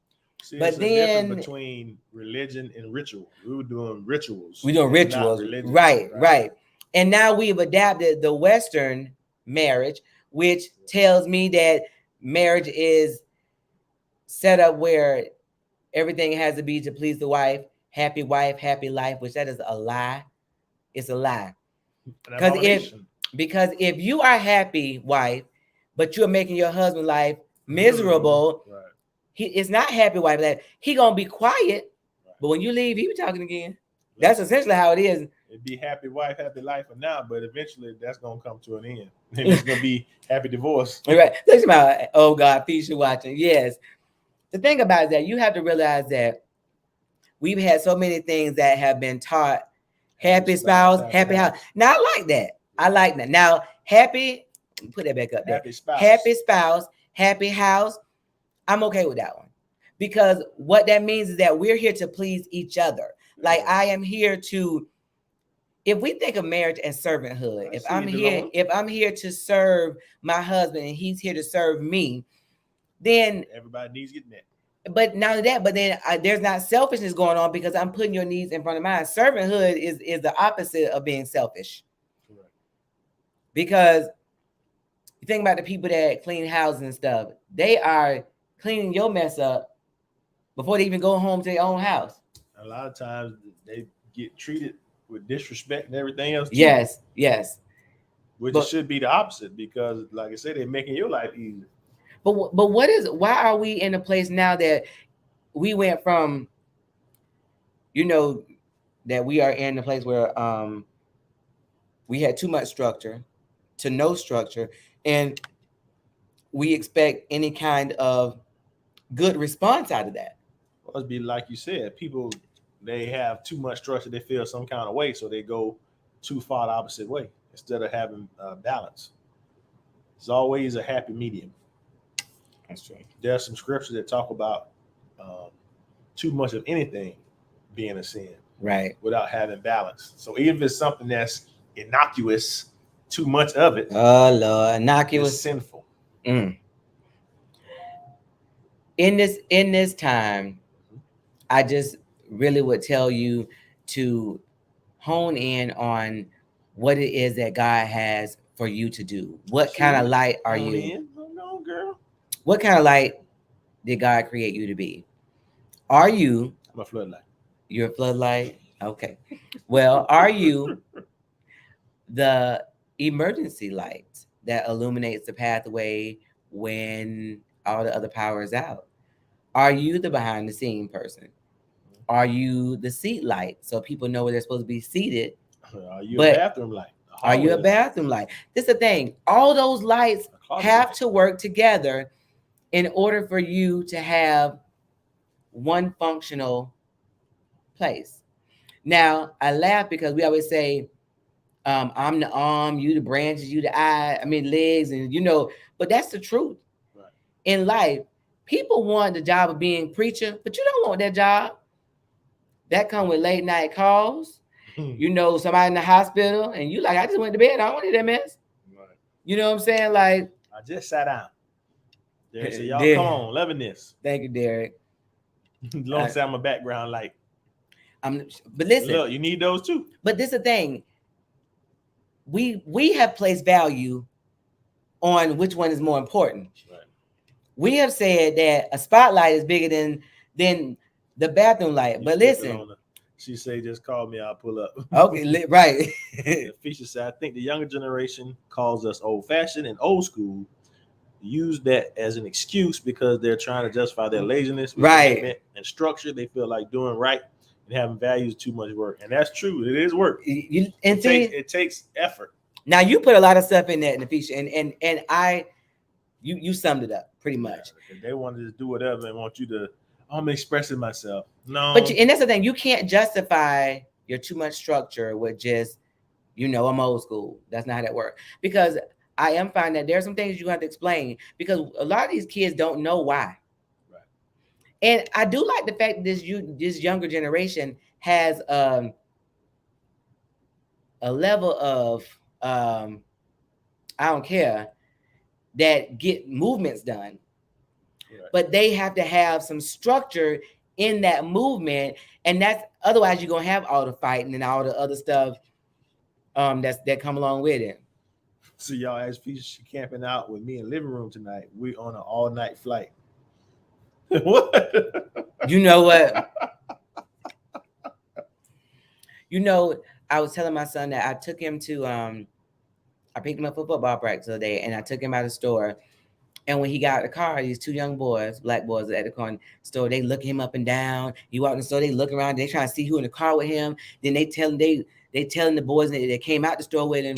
See, But it's a then difference between religion and ritual. We were doing rituals. we doing and rituals, not religion. right. And now we've adapted the Western marriage, which tells me that marriage is set up where everything has to be to please the wife, happy life, which that is a lie. It's a lie. Because if you are happy wife, but you're making your husband life miserable, right. It's not happy wife that he gonna be quiet, right. But when you leave, he be talking again. That's essentially how it is. It'd be happy wife, happy life for now, but eventually that's gonna come to an end. And it's gonna be happy divorce. Right. Think about, oh God, Fisher watching. Yes. The thing about it is that you have to realize that we've had so many things that have been taught. Happy spouse, happy house. Now I like that. I like that. Now, happy, put that back up there. Happy spouse, happy house. I'm okay with that one. Because what that means is that we're here to please each other. Like I am here to, if we think of marriage as servanthood, if I'm here to serve my husband and he's here to serve me, then everybody needs getting that. But not only that, but then there's not selfishness going on because I'm putting your needs in front of mine. Servanthood is the opposite of being selfish. Correct. Because you think about the people that clean houses and stuff, they are cleaning your mess up before they even go home to their own house. A lot of times they get treated with disrespect and everything else too. Yes. Which it should be the opposite because, like I said, they're making your life easier. But why are we in a place now that we went from, that we are in a place where we had too much structure to no structure, and we expect any kind of good response out of that? Well, it'd be like you said, people, they have too much structure, they feel some kind of way, so they go too far the opposite way instead of having balance. It's always a happy medium. That's true. There are some scriptures that talk about too much of anything being a sin, right? Without having balance. So even if it's something that's innocuous, too much of it, Lord, innocuous, is sinful. In this time, I just really would tell you to hone in on what it is that God has for you to do. What kind of light are you? No, girl. What kind of light did God create you to be? Are you? I'm a floodlight. You're a floodlight? Okay. Well, are you the emergency light that illuminates the pathway when all the other power is out? Are you the behind the scene person? Are you the seat light so people know where they're supposed to be seated? Are you a bathroom light? Are you a bathroom light? This is the thing. All those lights have to work together in order for you to have one functional place. Now, I laugh because we always say, I'm the arm, you the branches, you the eye, legs, and but that's the truth. Right. In life, people want the job of being preacher, but you don't want that job. That comes with late night calls. Somebody in the hospital, and you like, I just went to bed. I don't want to do that mess. Right. You know what I'm saying? Like, I just sat down. Derek said, y'all come on, loving this. Thank you, Derek. Long as I'm a background light. But listen, look, you need those too. But this is the thing. We have placed value on which one is more important. Right. We have said that a spotlight is bigger than the bathroom light. But listen, she say, just call me, I'll pull up. Okay, right. Fisher said, I think the younger generation calls us old fashioned and old school. Use that as an excuse because they're trying to justify their laziness, right, and structure. They feel like doing right and having value is too much work, and that's true. It is work. It takes effort. Now you put a lot of stuff in that, Nafisha, and you summed it up pretty much. Yeah, they want to just do whatever and want you to. I'm expressing myself. No, and that's the thing. You can't justify your too much structure with just, I'm old school. That's not how that works. Because I am finding that there are some things you have to explain because a lot of these kids don't know why. Right. And I do like the fact that this younger generation has a level of I don't care, that get movements done. Right. But they have to have some structure in that movement, and that's otherwise you're gonna have all the fighting and all the other stuff that come along with it. So y'all as Feature camping out with me in the living room tonight. We on an all-night flight. What? You know what? You know, I was telling my son that I took him to I picked him up for football practice today, and I took him out of the store. And when he got out of the car, these two young boys, black boys at the car store, they look him up and down. He walked in the store, they look around, they trying to see who in the car with him. Then they telling the boys that came out the store with him.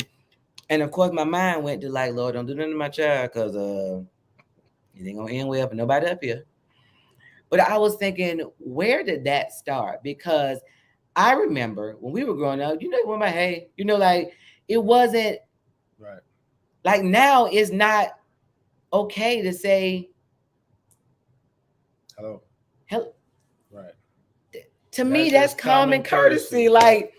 And of course, my mind went to like, Lord, don't do nothing to my child, because it ain't gonna end well for nobody up here. But I was thinking, where did that start? Because I remember when we were growing up, when my hey, like it wasn't Right. like now. It's not okay to say Hello. hello. Right. To me, that's common courtesy. Like,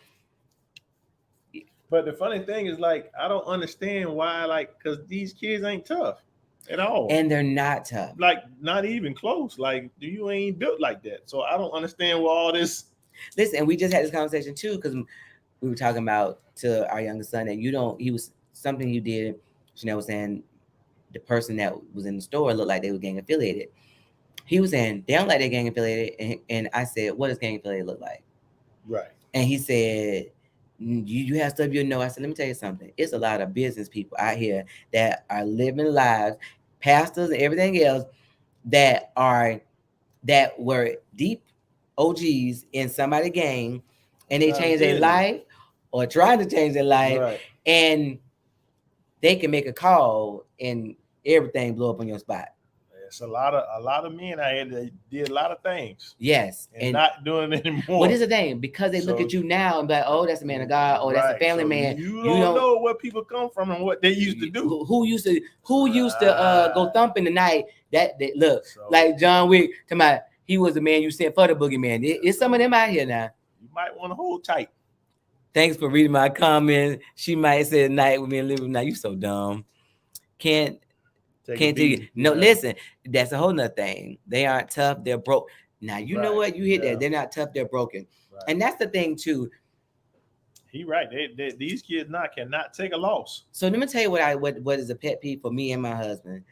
but the funny thing is, like, I don't understand why, like, because these kids ain't tough at all, and they're not tough. Like, not even close. Like, you ain't built like that. So I don't understand why all this. Listen, we just had this conversation too, because we were talking about to our youngest son that he was something you did. Chanel was saying the person that was in the store looked like they were gang affiliated. He was saying they don't like they're gang affiliated, and I said, what does gang affiliated look like? Right. And he said, you have stuff you know. I said, let me tell you something. It's a lot of business people out here that are living lives, pastors and everything else, that were deep OGs in somebody's gang, and they changed their life or trying to change their life, Right. and they can make a call and everything blow up on your spot. It's a lot of men out here that did a lot of things. Yes, and not doing it anymore. What is the thing? Because they look at you now and be like, oh, that's a man of God, or that's a family man. You don't know where people come from and what they used to do. Who used to go thumping the night? That look like John Wick. Come on, he was the man you sent for the boogeyman. It's some of them out here now. You might want to hold tight. Thanks for reading my comment. She might say night with me and live with now. You so dumb. Can't tell you. No, listen, that's a whole nother thing. They aren't tough, they're broke. Now you know what? You hit that. They're not tough, they're broken. Right. And that's the thing too. He right. These kids now cannot take a loss. So let me tell you what is a pet peeve for me and my husband.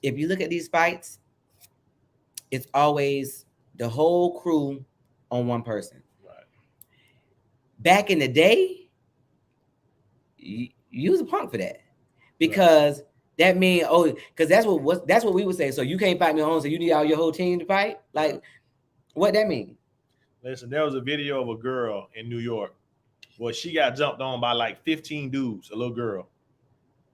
If you look at these fights, it's always the whole crew on one person. Right. Back in the day, you was a punk for that. Because that means because that's what we would say. So you can't fight me alone, so you need all your whole team to fight. Like, what that mean? Listen, there was a video of a girl in New York. Well, she got jumped on by like 15 dudes. A little girl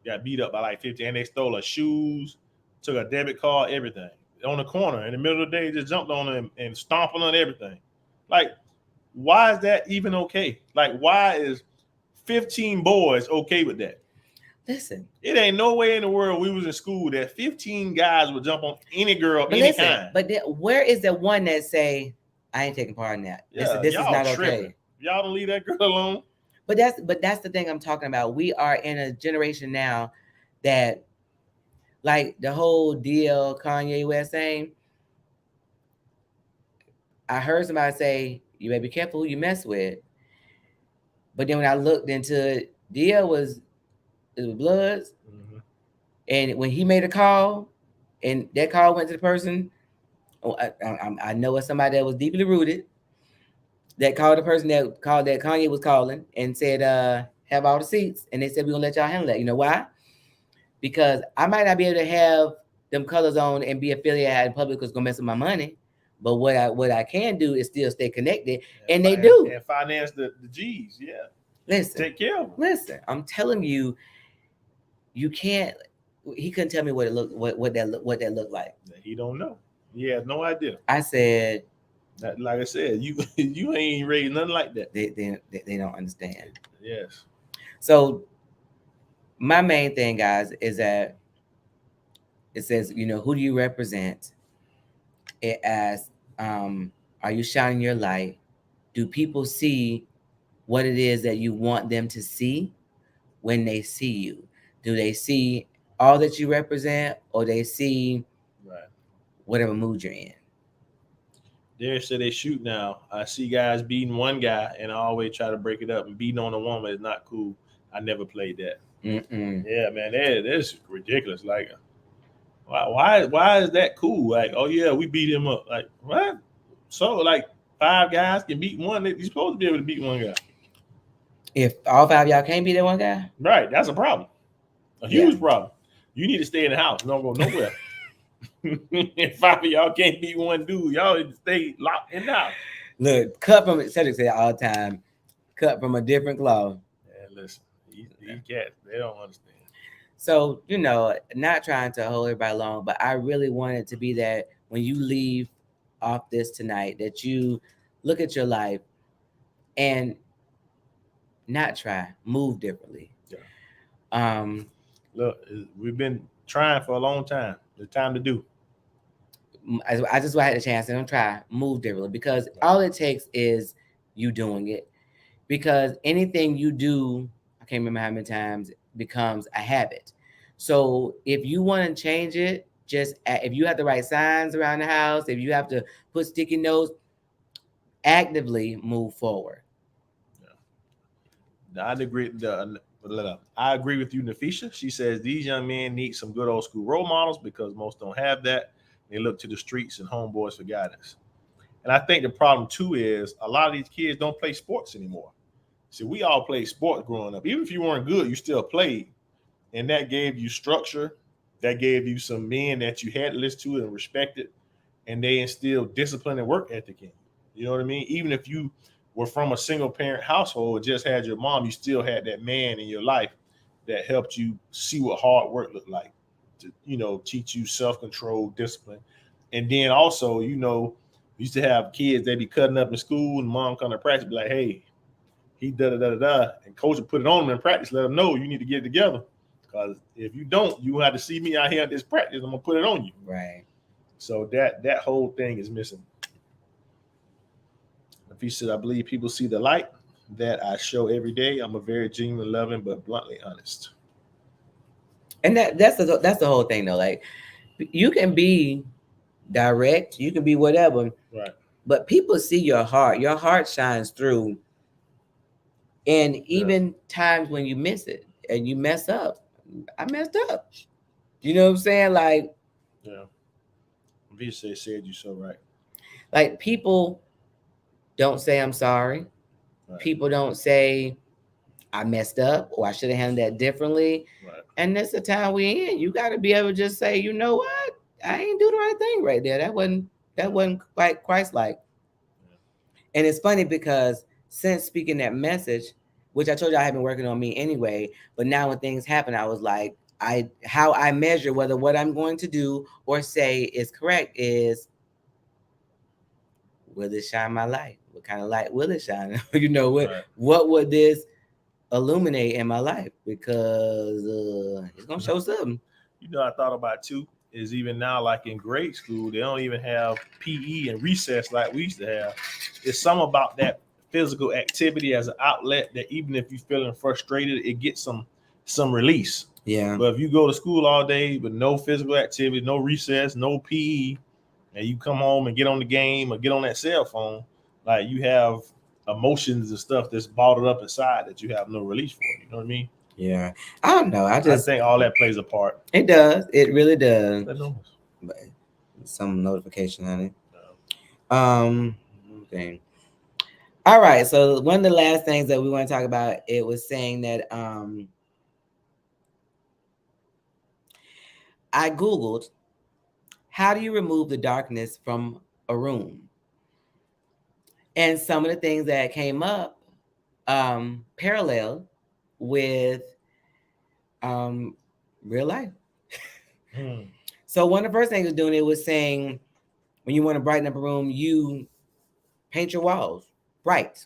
got beat up by like 15, and they stole her shoes, took her debit card, everything on the corner in the middle of the day. Just jumped on her and stomped on everything. Like, why is that even okay? Like, why is 15 boys okay with that? Listen, it ain't no way in the world we was in school that 15 guys would jump on any girl anytime. But where is the one that say, I ain't taking part in that? Yeah, this is not tripping. Okay. Y'all don't leave that girl alone. But that's the thing I'm talking about. We are in a generation now that, like the whole deal Kanye West saying, I heard somebody say, you better be careful who you mess with. But then when I looked into it, deal was Bloods. Mm-hmm. And when he made a call and that call went to the person, I know it's somebody that was deeply rooted, that called the person that Kanye was calling and said, have all the seats. And they said, we're going to let y'all handle that. You know why? Because I might not be able to have them colors on and be affiliated in public because it's going to mess with my money. But what I can do is still stay connected. And they do. And finance the G's, yeah. Listen. Take care of them. Listen, I'm telling you, you can't. He couldn't tell me what that looked like. He don't know. He has no idea. I said, like I said, you ain't raised nothing like that. They don't understand. Yes. So my main thing, guys, is that it says, who do you represent? It asks, are you shining your light? Do people see what it is that you want them to see when they see you? Do they see all that you represent, or they see Right. whatever mood you're in? There said they shoot now. I see guys beating one guy, and I always try to break it up. And beating on a woman is not cool. I never played that. Mm-mm. Yeah, man, that's ridiculous. Like, why is that cool? Like, oh yeah, we beat him up. Like, what? So like 5 guys can beat one. You're supposed to be able to beat one guy. If all 5 of y'all can't be that one guy, Right, that's a problem. A Yeah. huge problem. You need to stay in the house. Don't go nowhere. If 5 of y'all can't beat one dude, y'all need to stay locked in the house. look, cut from Cedric say all the time, cut from a different cloth. Yeah, listen, these cats, they don't understand. So, not trying to hold everybody long, but I really want it to be that when you leave off this tonight, that you look at your life and not move differently. Yeah. Look, we've been trying for a long time. It's time to do. I just had a chance and try move differently, because all it takes is you doing it. Because anything you do, I can't remember how many times, becomes a habit. So if you want to change it, if you have to write signs around the house, if you have to put sticky notes, actively move forward. Yeah. I agree with you, Nafisha. She says these young men need some good old school role models because most don't have that. They look to the streets and homeboys for guidance. And I think the problem too is a lot of these kids don't play sports anymore. See, we all played sports growing up. Even if you weren't good, you still played. And that gave you structure. That gave you some men that you had to listen to and respected. And they instilled discipline and work ethic in you. You know what I mean? Even if you were from a single parent household, just had your mom, you still had that man in your life that helped you see what hard work looked like, to teach you self-control, discipline. And then also, we used to have kids, they be cutting up in school and mom come to practice, be like, hey, he da da da da, and coach would put it on them in practice, let them know you need to get it together. Because if you don't, you have to see me out here at this practice. I'm gonna put it on you. Right. So that whole thing is missing. If he said, I believe people see the light that I show every day. I'm a very genuine, loving, but bluntly honest. And that's the whole thing though. Like, you can be direct, you can be whatever, Right. but people see your heart. Your heart shines through. And even times when you miss it and you mess up, I messed up. You know what I'm saying? Like, yeah. Visa said you so right. Like, people don't say I'm sorry. Right. People don't say I messed up or I should have handled that differently. Right. And that's the time we in. You got to be able to just say, you know what? I ain't do the right thing right there. That wasn't quite Christ-like. Yeah. And it's funny because since speaking that message, which I told you I had been working on me anyway, but now when things happen, I was like, how I measure whether what I'm going to do or say is correct is, will it shine my light? What kind of light will it shine? What would this illuminate in my life? Because it's gonna show something. I thought about too is even now, like in grade school, they don't even have PE and recess like we used to have. It's something about that physical activity as an outlet that even if you're feeling frustrated, it gets some release. Yeah. But if you go to school all day with no physical activity, no recess, no PE, and you come home and get on the game or get on that cell phone, like you have emotions and stuff that's bottled up inside that you have no release for. You know what I mean? Yeah. I don't know. I think all that plays a part. It does. It really does. But some notification, honey. No. Okay. All right. So one of the last things that we want to talk about, it was saying that I Googled, how do you remove the darkness from a room? And some of the things that came up parallel with real life. So one of the first things it was doing, it was saying when you want to brighten up a room, you paint your walls bright.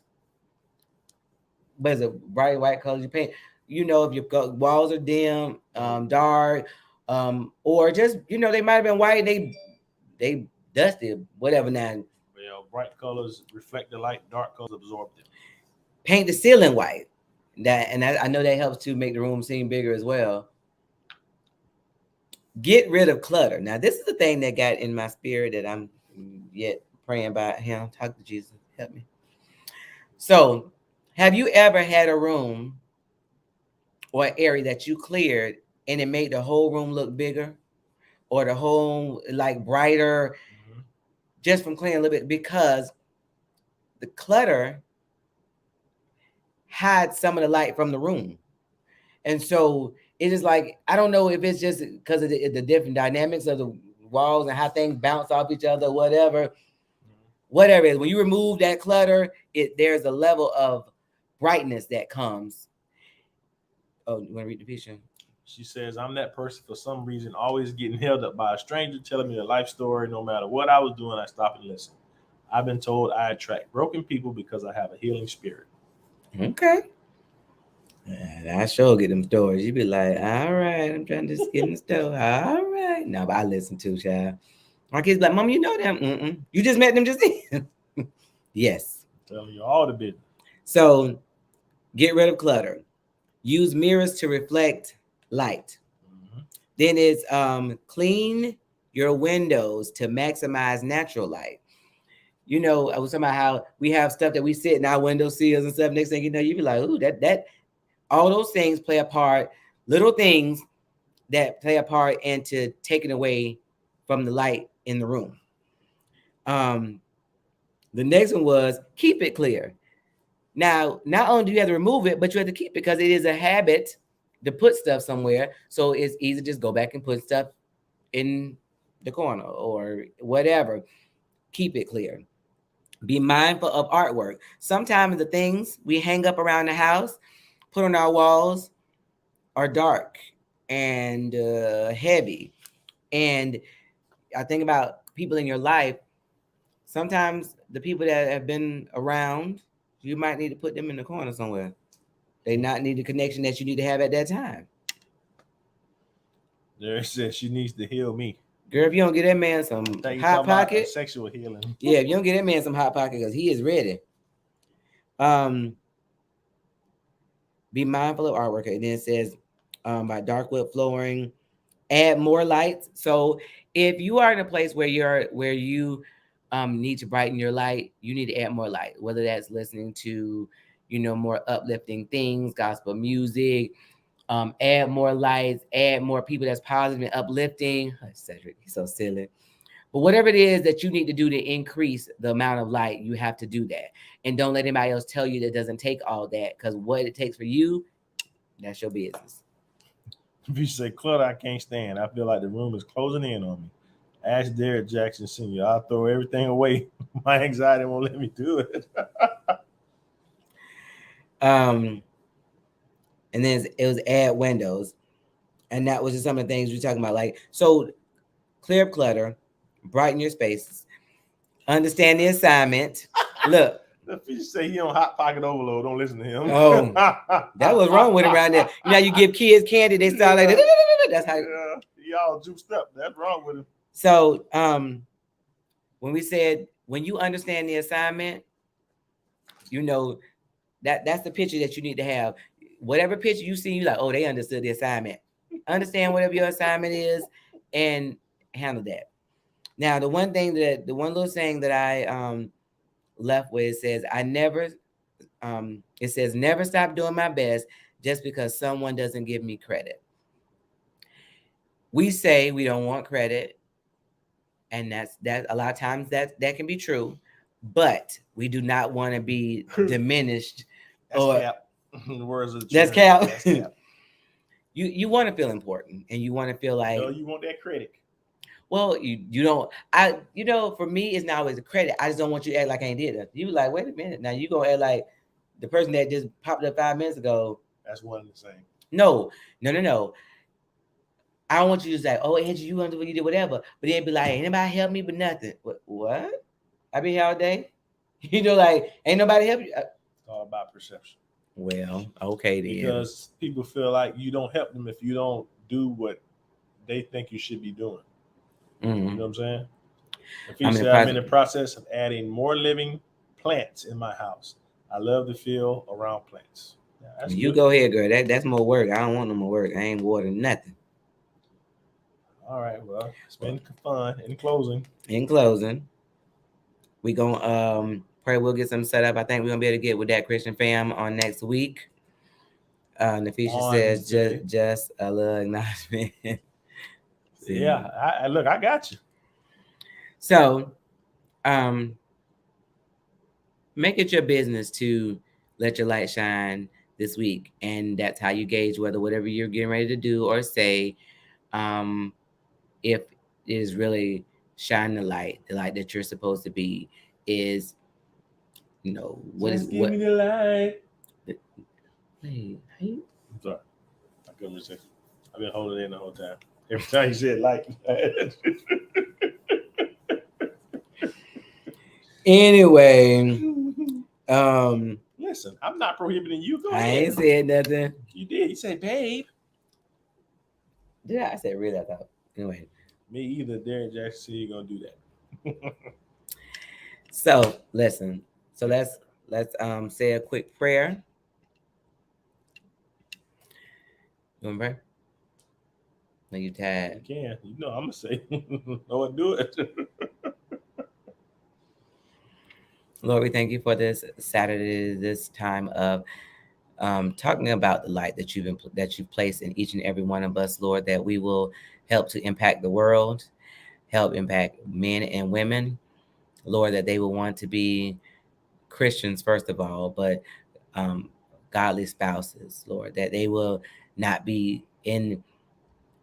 But is it bright white colors you paint? If your walls are dim, dark, or just they might have been white, they dusty, whatever. Now, Well, bright colors reflect the light, dark colors absorb them. paint the ceiling white. I know that helps to make the room seem bigger as well. Get rid of clutter. Now, this is the thing that got in my spirit that I'm yet praying about. Him, talk to Jesus, help me. So, have you ever had a room or an area that you cleared and it made the whole room look bigger, or the whole like brighter, just from clearing a little bit? Because the clutter hides some of the light from the room. And so it is like, I don't know if it's just because of the different dynamics of the walls and how things bounce off each other, whatever it is. When you remove that clutter, there's a level of brightness that comes. Oh, you want to read the picture? She says, I'm that person for some reason always getting held up by a stranger telling me a life story. No matter what I was doing, I stopped and listened. I've been told I attract broken people because I have a healing spirit. Okay. And I sure get them stories. You be like, all right, I'm trying to just get in the store. All right. No, but I listen to, child. My kids be like, Mom, you know them. Mm-mm. You just met them just then. Yes. I'm telling you all the business. So get rid of clutter. Use mirrors to reflect light. Then it's clean your windows to maximize natural light. You know, I was talking about how we have stuff that we sit in our window sills and stuff. Next thing you know, you be like, ooh, that all those things play a part, little things that play a part into taking away from the light in the room. The next one was keep it clear. Now, not only do you have to remove it, but you have to keep it because it is a habit to put stuff somewhere. So it's easy to just go back and put stuff in the corner or whatever. Keep it clear. Be mindful of artwork. Sometimes the things we hang up around the house, put on our walls, are dark and heavy. And I think about people in your life. Sometimes the people that have been around, you might need to put them in the corner somewhere. They not need the connection that you need to have at that time. There says she needs to heal me. Girl, if you don't get that man some hot pocket, sexual healing. Yeah, if you don't get that man some hot pocket, because he is ready. Be mindful of artwork. And then it says by dark wood flooring, add more lights. So if you are in a place where you need to brighten your light, you need to add more light, whether that's listening to, more uplifting things, gospel music, add more lights, add more people that's positive and uplifting. Cedric, he's so silly. But whatever it is that you need to do to increase the amount of light, you have to do that. And don't let anybody else tell you that doesn't take all that, because what it takes for you, that's your business. If you say clutter, I can't stand. I feel like the room is closing in on me. Ask Derek Jackson Sr. I'll throw everything away. My anxiety won't let me do it. And then it was add windows. And that was just some of the things we were talking about. Like, so clear up clutter, brighten your spaces, understand the assignment. Look. If you say he on hot pocket overload, don't listen to him. Oh, that was wrong with him around there. You know, you give kids candy, they start like, that's how. Y'all juiced up. That's wrong with him. So, when we said, when you understand the assignment, that's the picture that you need to have. Whatever picture you see, you like, oh, they understood the assignment. Understand whatever your assignment is and handle that. Now, the one little saying that I left with, says, it says, never stop doing my best just because someone doesn't give me credit. We say we don't want credit, and that's a lot of times that can be true, but we do not want to be diminished. That's cap. In the words of the that's cap. That's cap. You want to feel important, and you want to feel like, no, you want that credit. Well, you don't. For me, it's not always a credit. I just don't want you to act like I ain't did it. You like, wait a minute, now you gonna act like the person that just popped up 5 minutes ago. That's one and the same. No. I don't want you to say, oh, Angie, you under what you did, whatever. But then be like, ain't nobody help me but nothing. What? I been here all day. Like, ain't nobody help you. It's all about perception. Well, okay then. Because people feel like you don't help them if you don't do what they think you should be doing. Mm-hmm. You know what I'm saying? If said, I'm in the process of adding more living plants in my house. I love to feel around plants. Yeah, You good. go ahead, girl. That's more work. I don't want no more work. I ain't watering nothing. All right. Well, it's been fun. In closing, we gonna pray we'll get something set up. I think we're gonna be able to get with that Christian fam on next week. Nafisha says just a little acknowledgement. Yeah, I look, I got you. So, make it your business to let your light shine this week, and that's how you gauge whether whatever you're getting ready to do or say, if it is really shining the light that you're supposed to be, is what just is give what? Me the light. Hey, I'm sorry, I couldn't resist. I've been holding it in the whole time. Every time you said like. Anyway, listen, I'm not prohibiting you. Go ahead. I ain't said nothing. You did. You said, babe. Yeah, I said really. I thought. Anyway. Me either. Derek Jackson said you're gonna do that. So listen. So let's say a quick prayer. You want to pray? No, you tired. You can. You know I'm gonna say. No one do it. Lord, we thank you for this Saturday, this time of talking about the light that you've placed in each and every one of us, Lord, that we will help to impact the world, help impact men and women, Lord, that they will want to be Christians first of all, but godly spouses, Lord, that they will not be in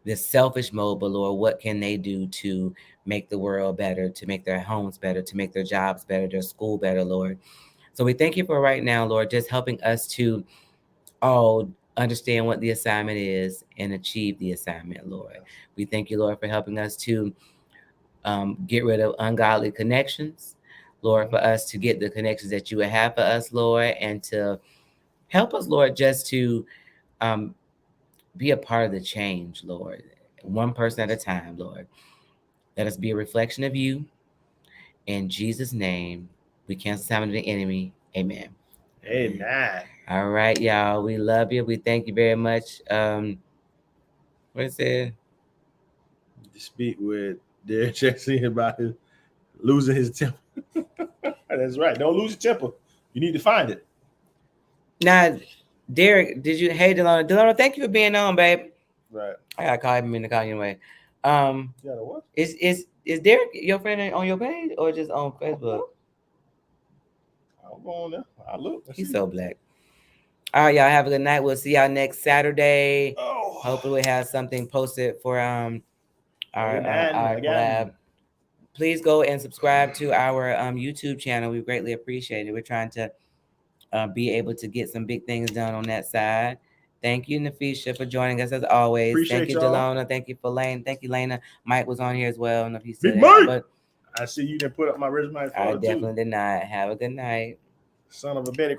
this selfish mode, but Lord, what can they do to make the world better, to make their homes better, to make their jobs better, their school better, Lord. So we thank you for right now, Lord, just helping us to all understand what the assignment is and achieve the assignment, Lord. We thank you, Lord, for helping us to get rid of ungodly connections, Lord, for us to get the connections that you would have for us, Lord, and to help us, Lord, just to be a part of the change, Lord, one person at a time, Lord. Let us be a reflection of you. In Jesus' name, we cancel the time of the enemy. Amen. Amen. All right, y'all. We love you. We thank you very much. What is it? To speak with Derek Jackson about losing his temper. That's right. Don't lose your temper. You need to find it. Now, Derek, did you? Hey, Delano. Delano, thank you for being on, babe. Right. I gotta call him in the call anyway. You gotta what? Is Derek your friend on your page or just on Facebook? I'll go on there. I'll look. He's so black. All right, y'all have a good night. We'll see y'all next Saturday. Oh. Hopefully we have something posted for our collab. Please go and subscribe to our YouTube channel. We greatly appreciate it. We're trying to be able to get some big things done on that side. Thank you, Nafisha, for joining us as always. Appreciate Thank you, y'all. Delona. Thank you for Lane. Thank you, Lena. Mike was on here as well. I don't know if he said Big that, Mike. but I see you didn't put up my resume. I definitely did not. Have a good night. Son of a Betty